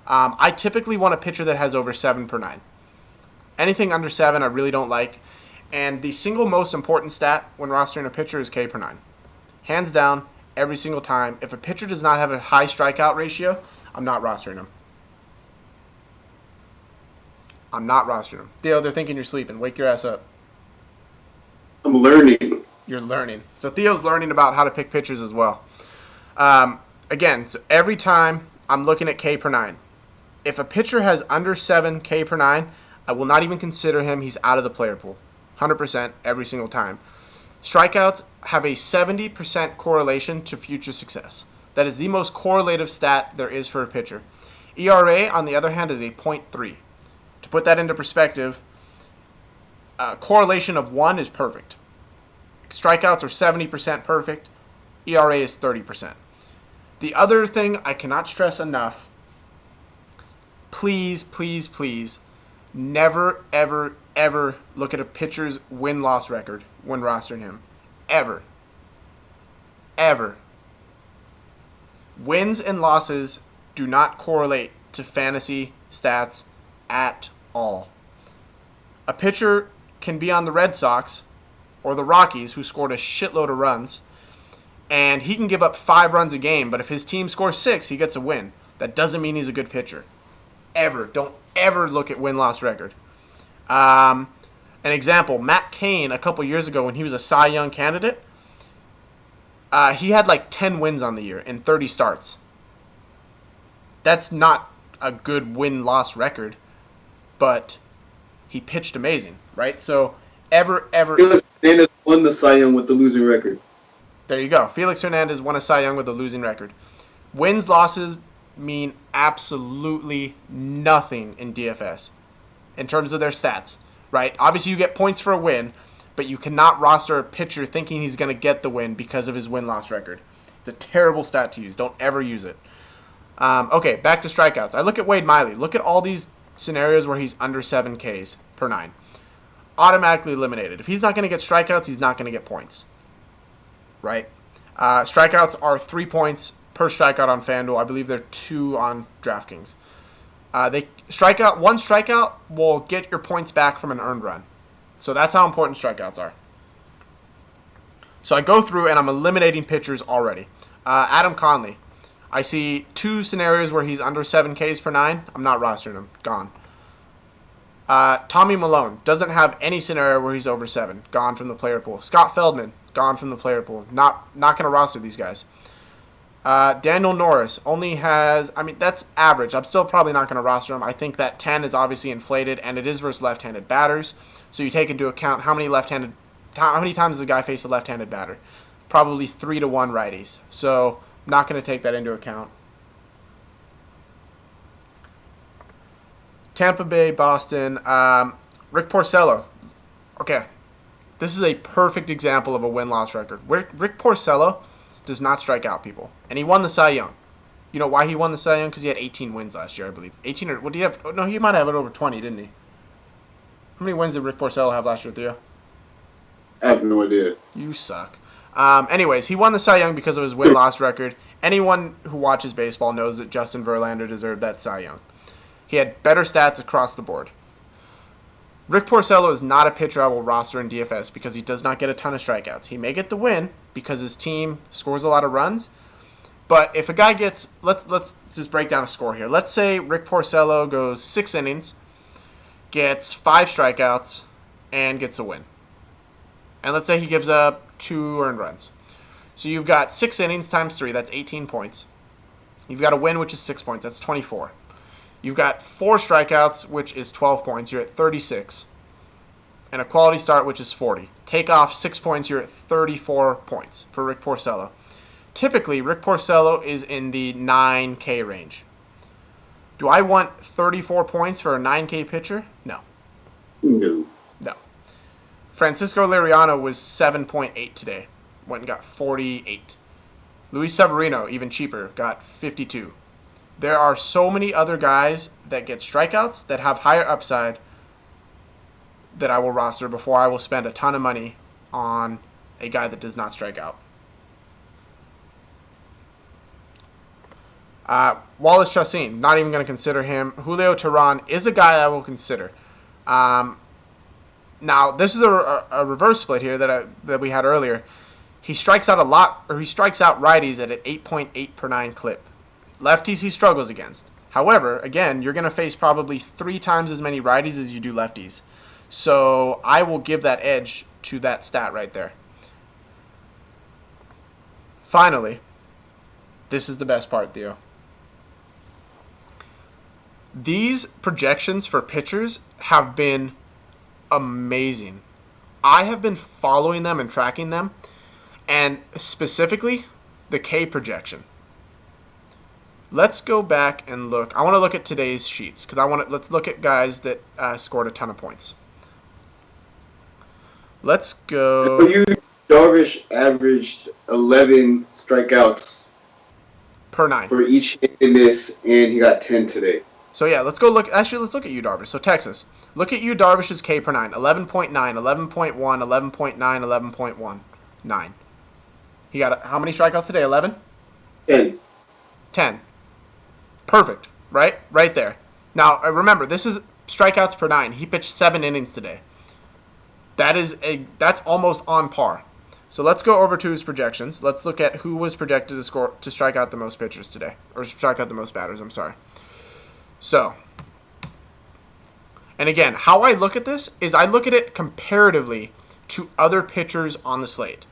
I typically want a pitcher that has over 7 per 9. Anything under 7 I really don't like. And the single most important stat when rostering a pitcher is K per 9. Hands down, every single time. If a pitcher does not have a high strikeout ratio, I'm not rostering him. I'm not rostering him. Theo, they're thinking you're sleeping. Wake your ass up. I'm learning. You're learning. So Theo's learning about how to pick pitchers as well. Again, so every time I'm looking at K per 9. If a pitcher has under 7 K per 9, I will not even consider him. He's out of the player pool. 100% every single time. Strikeouts have a 70% correlation to future success. That is the most correlative stat there is for a pitcher. ERA, on the other hand, is a 0.3. To put that into perspective, correlation of 1 is perfect. Strikeouts are 70% perfect. ERA is 30%. The other thing I cannot stress enough, please, please, please, never, ever, ever look at a pitcher's win-loss record when rostering him. Ever. Ever. Wins and losses do not correlate to fantasy stats at all. A pitcher can be on the Red Sox or the Rockies, who scored a shitload of runs, and he can give up 5 runs a game, but if his team scores 6, he gets a win. That doesn't mean he's a good pitcher. Don't ever look at win-loss record. An example, Matt Cain, a couple years ago when he was a Cy Young candidate, he had like 10 wins on the year in 30 starts. That's not a good win-loss record, but he pitched amazing, right? So Felix Hernandez won the Cy Young with the losing record. There you go. Felix Hernandez won a Cy Young with a losing record. Wins, losses mean absolutely nothing in DFS in terms of their stats, right? Obviously, you get points for a win, but you cannot roster a pitcher thinking he's going to get the win because of his win-loss record. It's a terrible stat to use. Don't ever use it. Okay, back to strikeouts. I look at Wade Miley. Look at all these scenarios where he's under 7 Ks per 9. Automatically eliminated. If he's not going to get strikeouts, he's not going to get points. Right? Strikeouts are 3 points per strikeout on FanDuel. I believe they're 2 on DraftKings. One strikeout will get your points back from an earned run. So that's how important strikeouts are. So I go through and I'm eliminating pitchers already. Adam Conley. I see 2 scenarios where he's under 7 Ks per 9. I'm not rostering him. Gone. Tommy Malone. Doesn't have any scenario where he's over 7. Gone from the player pool. Scott Feldman. Gone from the player pool. Not going to roster these guys. Daniel Norris only has, that's average. I'm still probably not going to roster him. I think that 10 is obviously inflated, and it is versus left-handed batters. So you take into account how many times does the guy face a left-handed batter? Probably 3 to 1 righties. So not going to take that into account. Tampa Bay, Boston. Rick Porcello. Okay. This is a perfect example of a win-loss record. Rick Porcello does not strike out people. And he won the Cy Young. You know why he won the Cy Young? Because he had 18 wins last year, I believe. 18 or what do you have? Oh, no, he might have it over 20, didn't he? How many wins did Rick Porcello have last year, Theo? I have no idea. You suck. Anyways, he won the Cy Young because of his win-loss record. Anyone who watches baseball knows that Justin Verlander deserved that Cy Young. He had better stats across the board. Rick Porcello is not a pitcher I will roster in DFS because he does not get a ton of strikeouts. He may get the win because his team scores a lot of runs. But if a guy gets, let's just break down a score here. Let's say Rick Porcello goes 6 innings, gets 5 strikeouts, and gets a win. And let's say he gives up 2 earned runs. So you've got 6 innings times 3, that's 18 points. You've got a win, which is 6 points, that's 24. You've got 4 strikeouts, which is 12 points. You're at 36. And a quality start, which is 40. Take off 6 points, you're at 34 points for Rick Porcello. Typically, Rick Porcello is in the 9K range. Do I want 34 points for a 9K pitcher? No. No. No. Francisco Liriano was 7.8 today. Went and got 48. Luis Severino, even cheaper, got 52. There are so many other guys that get strikeouts that have higher upside that I will roster before I will spend a ton of money on a guy that does not strike out. Wallace Chassin, not even going to consider him. Julio Teheran is a guy I will consider. Now, this is a reverse split here that we had earlier. He strikes out a lot, or he strikes out righties at an 8.8 per 9 clip. Lefties he struggles against. However, again, you're going to face probably 3 times as many righties as you do lefties. So I will give that edge to that stat right there. Finally, this is the best part, Theo. These projections for pitchers have been amazing. I have been following them and tracking them, and specifically the K projection. Let's go back and look. I want to look at today's sheets because let's look at guys that scored a ton of points. Let's go. Darvish averaged 11 strikeouts per 9 for each hit and miss, and he got 10 today. So yeah, let's go look. Actually, let's look at Yu Darvish. So Texas, look at Yu Darvish's K per 9: 11.9, 11.1, 11.9, 11.19. He got how many strikeouts today? 11. 10. Perfect, right? Right there. Now, remember, this is strikeouts per 9. He pitched 7 innings today. That's almost on par. So let's go over to his projections. Let's look at who was projected to strike out the most pitchers today, or strike out the most batters. I'm sorry. So, and again, how I look at this is I look at it comparatively to other pitchers on the slate.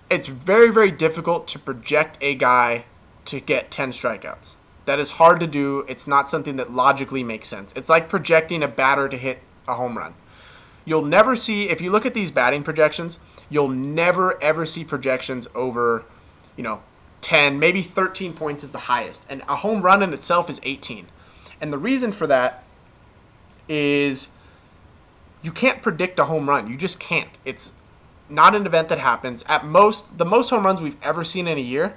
It's very, very difficult to project a guy to get 10 strikeouts. That is hard to do. It's not something that logically makes sense. It's like projecting a batter to hit a home run. You'll never see, if you look at these batting projections, you'll never ever see projections over, 10, maybe 13 points is the highest. And a home run in itself is 18. And the reason for that is you can't predict a home run. You just can't. It's not an event that happens. At most, the most home runs we've ever seen in a year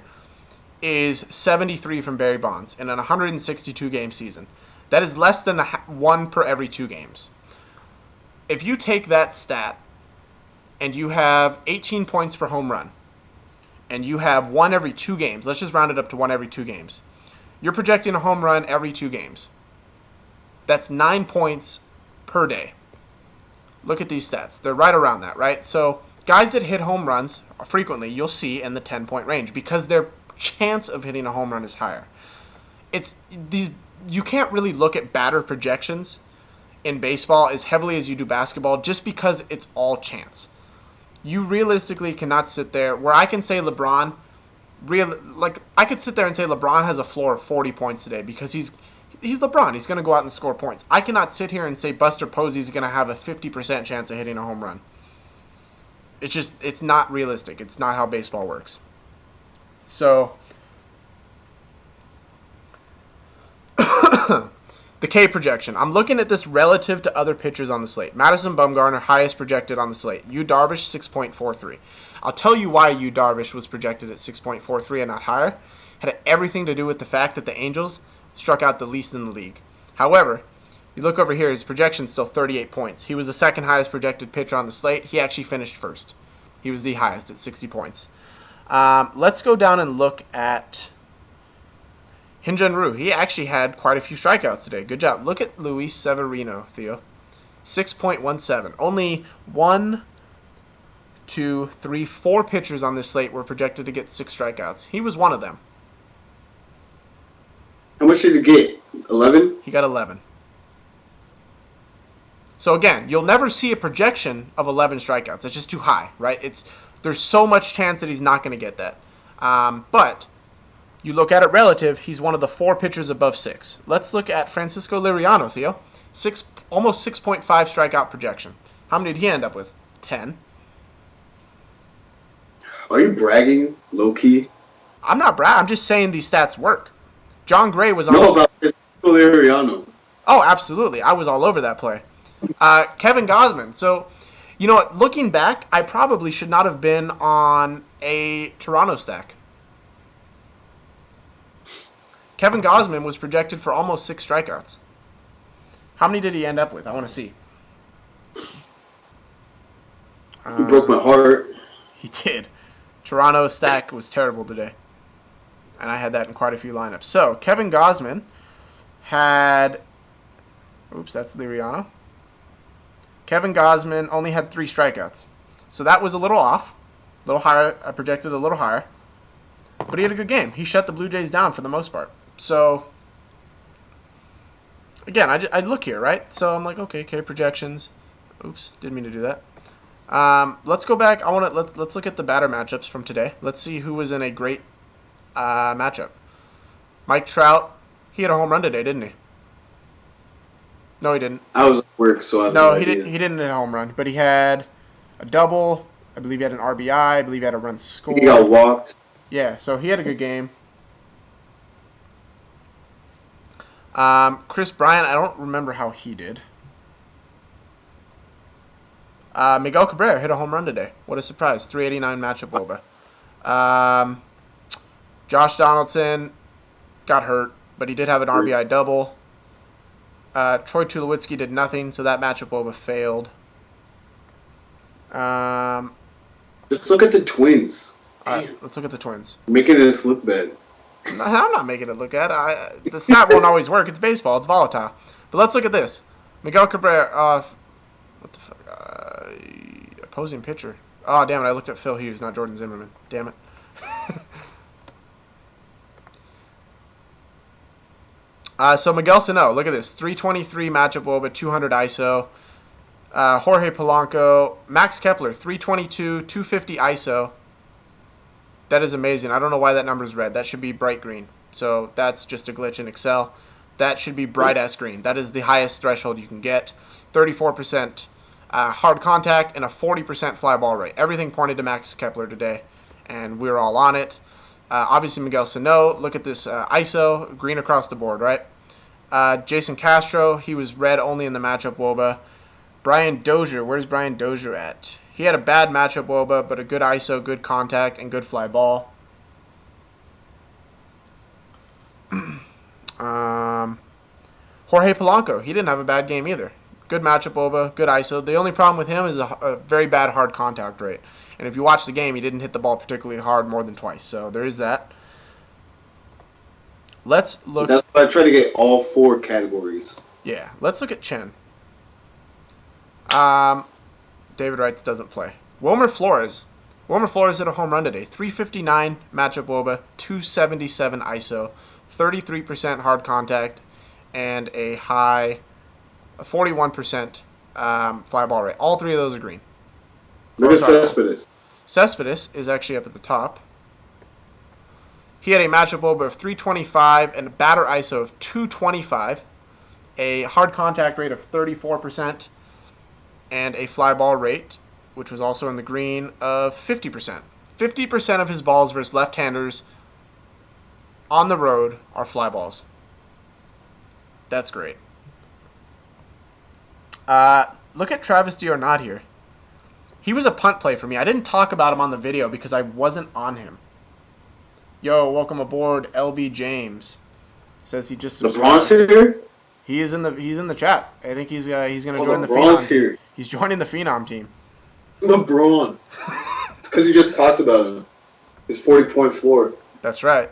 is 73 from Barry Bonds in an 162 game season. That is less than one per every 2 games. If you take that stat and you have 18 points per home run and you have 1 every 2 games, let's just round it up to 1 every 2 games. You're projecting a home run every 2 games. That's 9 points per day. Look at these stats. They're right around that, right? So guys that hit home runs frequently, you'll see in the 10-point range because their chance of hitting a home run is higher. You can't really look at batter projections in baseball as heavily as you do basketball just because it's all chance. You realistically cannot sit there where I can say LeBron, I could sit there and say LeBron has a floor of 40 points today because he's LeBron. He's going to go out and score points. I cannot sit here and say Buster Posey's going to have a 50% chance of hitting a home run. It's not realistic. It's not how baseball works. So, the K projection. I'm looking at this relative to other pitchers on the slate. Madison Bumgarner, highest projected on the slate. Yu Darvish, 6.43. I'll tell you why Yu Darvish was projected at 6.43 and not higher. It had everything to do with the fact that the Angels struck out the least in the league. However, you look over here, his projection's still 38 points. He was the second highest projected pitcher on the slate. He actually finished first. He was the highest at 60 points. Let's go down and look at Hyun-Jin Ryu. He actually had quite a few strikeouts today. Good job. Look at Luis Severino, Theo. 6.17. Only 1, 2, 3, 4 pitchers on this slate were projected to get 6 strikeouts. He was one of them. How much did he get? 11? He got 11. So again, you'll never see a projection of 11 strikeouts. It's just too high, right? There's so much chance that he's not going to get that. But you look at it relative, he's one of the 4 pitchers above 6. Let's look at Francisco Liriano, Theo. Almost 6.5 strikeout projection. How many did he end up with? 10. Are you bragging, low-key? I'm not bragging. I'm just saying these stats work. John Gray was on... No, about Francisco Liriano. Oh, absolutely. I was all over that play. Kevin Gausman. So, you know what? Looking back, I probably should not have been on a Toronto stack. Kevin Gausman was projected for almost 6 strikeouts. How many did he end up with? I want to see. You broke my heart. He did. Toronto stack was terrible today. And I had that in quite a few lineups. So, Kevin Gausman had... Oops, that's Liriano. Kevin Gausman only had 3 strikeouts. So that was a little off. A little higher. I projected a little higher. But he had a good game. He shut the Blue Jays down for the most part. So, again, I look here, right? So I'm like, okay, projections. Oops, didn't mean to do that. Let's go back. Let's look at the batter matchups from today. Let's see who was in a great matchup. Mike Trout, he had a home run today, didn't he? No, he didn't. I was at work, so I have no no he idea. didn't. He didn't hit a home run, but he had a double. I believe he had an RBI. I believe he had a run scored. He got walked. Yeah, so he had a good game. Chris Bryant, I don't remember how he did. Miguel Cabrera hit a home run today. What a surprise. 389 matchup WOBA. Josh Donaldson got hurt, but he did have an RBI double. Troy Tulowitzki did nothing, so that matchup WOBA failed. Just look at the Twins. All right, let's look at the Twins. Making this look bad. I'm not making it look at. The stat won't always work. It's baseball. It's volatile. But let's look at this. Miguel Cabrera. What the fuck? Opposing pitcher. Oh, damn it. I looked at Phil Hughes, not Jordan Zimmerman. Damn it. So Miguel Sano, look at this. 323 matchup WOBA, 200 ISO. Jorge Polanco, Max Kepler, 322, 250 ISO. That is amazing. I don't know why that number is red. That should be bright green. So that's just a glitch in Excel. That should be bright ass green. That is the highest threshold you can get. 34% hard contact and a 40% fly ball rate. Everything pointed to Max Kepler today, and we were all on it. Obviously, Miguel Sano. Look at this ISO, green across the board, right? Jason Castro, he was red only in the matchup WOBA. Brian Dozier, where's Brian Dozier at? He had a bad matchup WOBA, but a good ISO, good contact, and good fly ball. Jorge Polanco, he didn't have a bad game either. Good matchup WOBA, good ISO. The only problem with him is a very bad hard contact rate. And if you watch the game, he didn't hit the ball particularly hard more than twice. So there is that. Let's look. That's why I try to get all 4 categories. Yeah, let's look at Chen. David Wright doesn't play. Wilmer Flores. Wilmer Flores hit a home run today. 359 matchup WOBA, 277 ISO, 33% hard contact, and a high 41% fly ball rate. All 3 of those are green. Look at Cespedes. Cespedes is actually up at the top. He had a matchup WOBA of 325 and a batter ISO of 225, a hard contact rate of 34%, and a fly ball rate, which was also in the green, of 50%. 50% of his balls versus left-handers on the road are fly balls. That's great. Look at Travis D'Arnaud here. He was a punt play for me. I didn't talk about him on the video because I wasn't on him. Yo, welcome aboard, LB James. Says he just subscribed. LeBron's here? He's in the chat. I think he's gonna join the LeBron's Phenom here. team. He's joining the Phenom team. LeBron. It's because you just talked about him. His 40-point floor. That's right.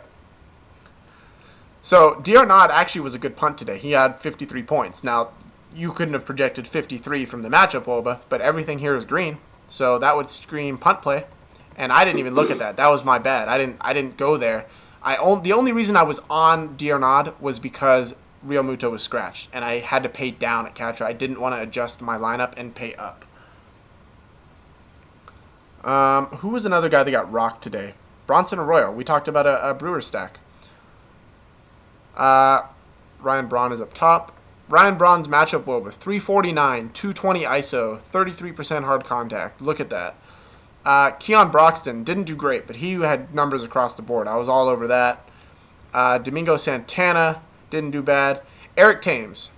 So D'Arnaud actually was a good punt today. He had 53 points. Now you couldn't have projected 53 from the matchup WOBA, but everything here is green, so that would scream punt play. And I didn't even look at that. That was my bad. I didn't go there. The only reason I was on D'Arnaud was because Real Muto was scratched, and I had to pay down at catcher. I didn't want to adjust my lineup and pay up. Who was another guy that got rocked today? Bronson Arroyo. We talked about a Brewer stack. Ryan Braun is up top. Ryan Braun's matchup WOBA, 349, 220 ISO, 33% hard contact. Look at that. Keon Broxton didn't do great, but he had numbers across the board. I was all over that. Domingo Santana didn't do bad. Eric Thames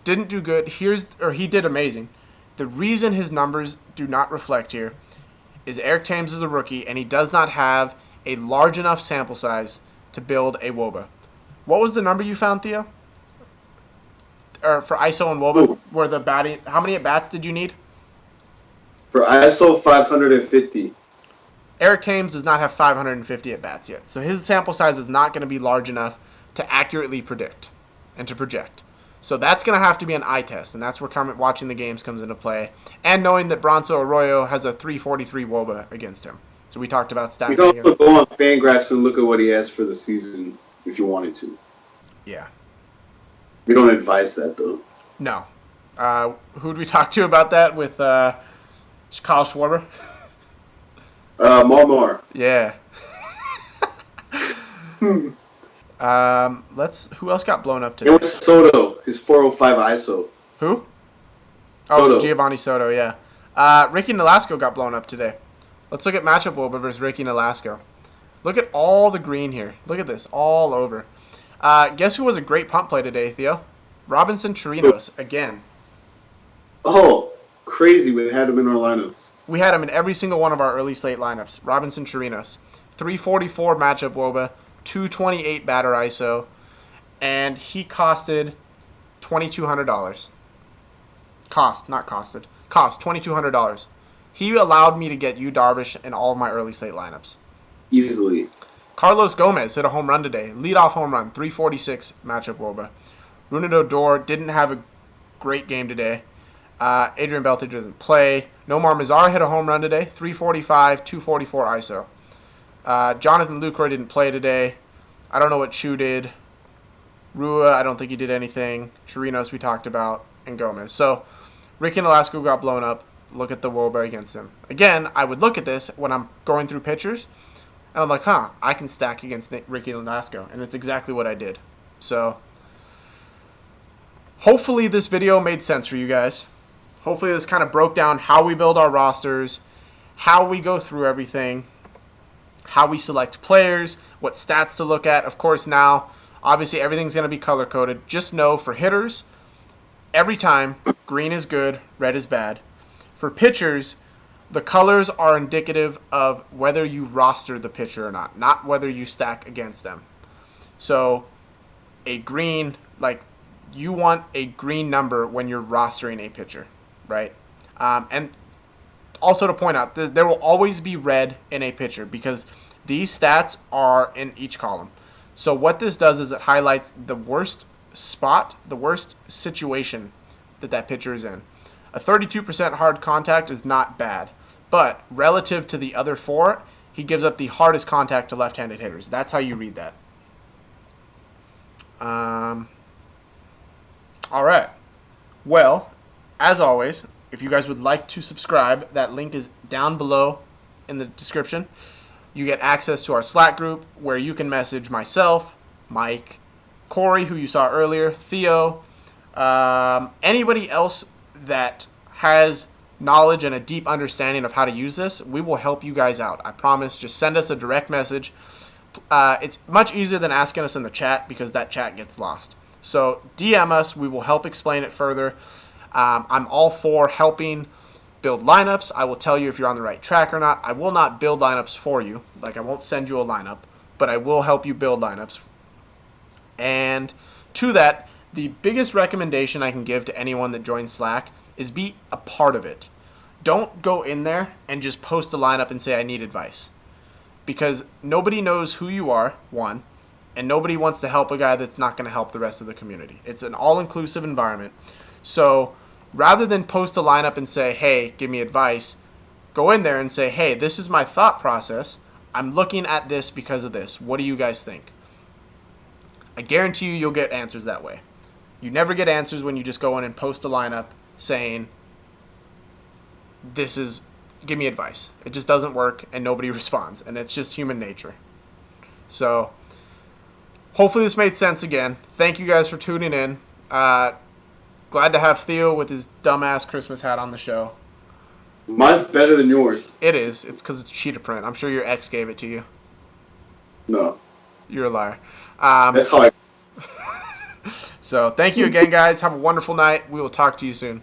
didn't do good. He did amazing. The reason his numbers do not reflect here is Eric Thames is a rookie, and he does not have a large enough sample size to build a WOBA. What was the number you found, Theo? Or for ISO and WOBA, where the batting? How many at bats did you need? For ISO, 550. Eric Thames does not have 550 at bats yet, so his sample size is not going to be large enough to accurately predict and to project. So that's going to have to be an eye test, and that's where watching the games comes into play, and knowing that Bronson Arroyo has a 343 WOBA against him. So we talked about stats. You can also go on Fangraphs and look at what he has for the season if you wanted to. Yeah. We don't advise that, though. No. Who'd we talk to about that with Kyle Schwarber? Marmar. Yeah. Who else got blown up today? It was Soto, his 405 ISO. Who? Oh, Soto. Giovanni Soto, yeah. Ricky Nolasco got blown up today. Let's look at matchup WOBA versus Ricky Nolasco. Look at all the green here. Look at this, all over. Guess who was a great punt play today, Theo? Robinson Chirinos, again. Oh, crazy. We had him in our lineups. We had him in every single one of our early slate lineups. Robinson Chirinos. 344 matchup WOBA, 228 batter ISO, and he costed $2,200. Cost $2,200. He allowed me to get Yu Darvish in all of my early slate lineups. Easily. Carlos Gomez hit a home run today. Leadoff home run, 346 matchup WOBA. Ronald Odor didn't have a great game today. Adrian Beltre doesn't play. Nomar Mazar hit a home run today, 345, 244 ISO. Jonathan Lucroy didn't play today. I don't know what Chu did. Rua, I don't think he did anything. Chirinos, we talked about, and Gomez. So, Ricky Nolasco got blown up. Look at the Woba against him. Again, I would look at this when I'm going through pitchers, and I'm like, I can stack against Ricky Nolasco. And it's exactly what I did. So, hopefully this video made sense for you guys. Hopefully this kind of broke down how we build our rosters, how we go through everything, how we select players, what stats to look at. Of course, now, obviously, everything's going to be color-coded. Just know, for hitters, every time, green is good, red is bad. For pitchers, the colors are indicative of whether you roster the pitcher or not whether you stack against them. So, a green, you want a green number when you're rostering a pitcher, right? And also to point out, there will always be red in a pitcher because these stats are in each column. So what this does is it highlights the worst spot, the worst situation that pitcher is in. A 32% hard contact is not bad, but relative to the other four, he gives up the hardest contact to left-handed hitters. That's how you read that. All right. Well, as always, if you guys would like to subscribe, that link is down below in the description. You get access to our Slack group where you can message myself, Mike, Corey, who you saw earlier, Theo, anybody else that has knowledge and a deep understanding of how to use this. We will help you guys out. I promise. Just send us a direct message. It's much easier than asking us in the chat because that chat gets lost. So DM us. We will help explain it further. I'm all for helping build lineups. I will tell you if you're on the right track or not. I will not build lineups for you. I won't send you a lineup, but I will help you build lineups. And to that, the biggest recommendation I can give to anyone that joins Slack is be a part of it. Don't go in there and just post a lineup and say, I need advice. Because nobody knows who you are, one, and nobody wants to help a guy that's not going to help the rest of the community. It's an all-inclusive environment. So rather than post a lineup and say, hey, give me advice, go in there and say, hey, this is my thought process. I'm looking at this because of this. What do you guys think? I guarantee you'll get answers that way. You never get answers when you just go in and post a lineup saying, give me advice. It just doesn't work and nobody responds. And it's just human nature. So hopefully this made sense again. Thank you guys for tuning in. Glad to have Theo with his dumbass Christmas hat on the show. Mine's better than yours. It is. It's because it's cheetah print. I'm sure your ex gave it to you. No. You're a liar. That's how I... So thank you again, guys. Have a wonderful night. We will talk to you soon.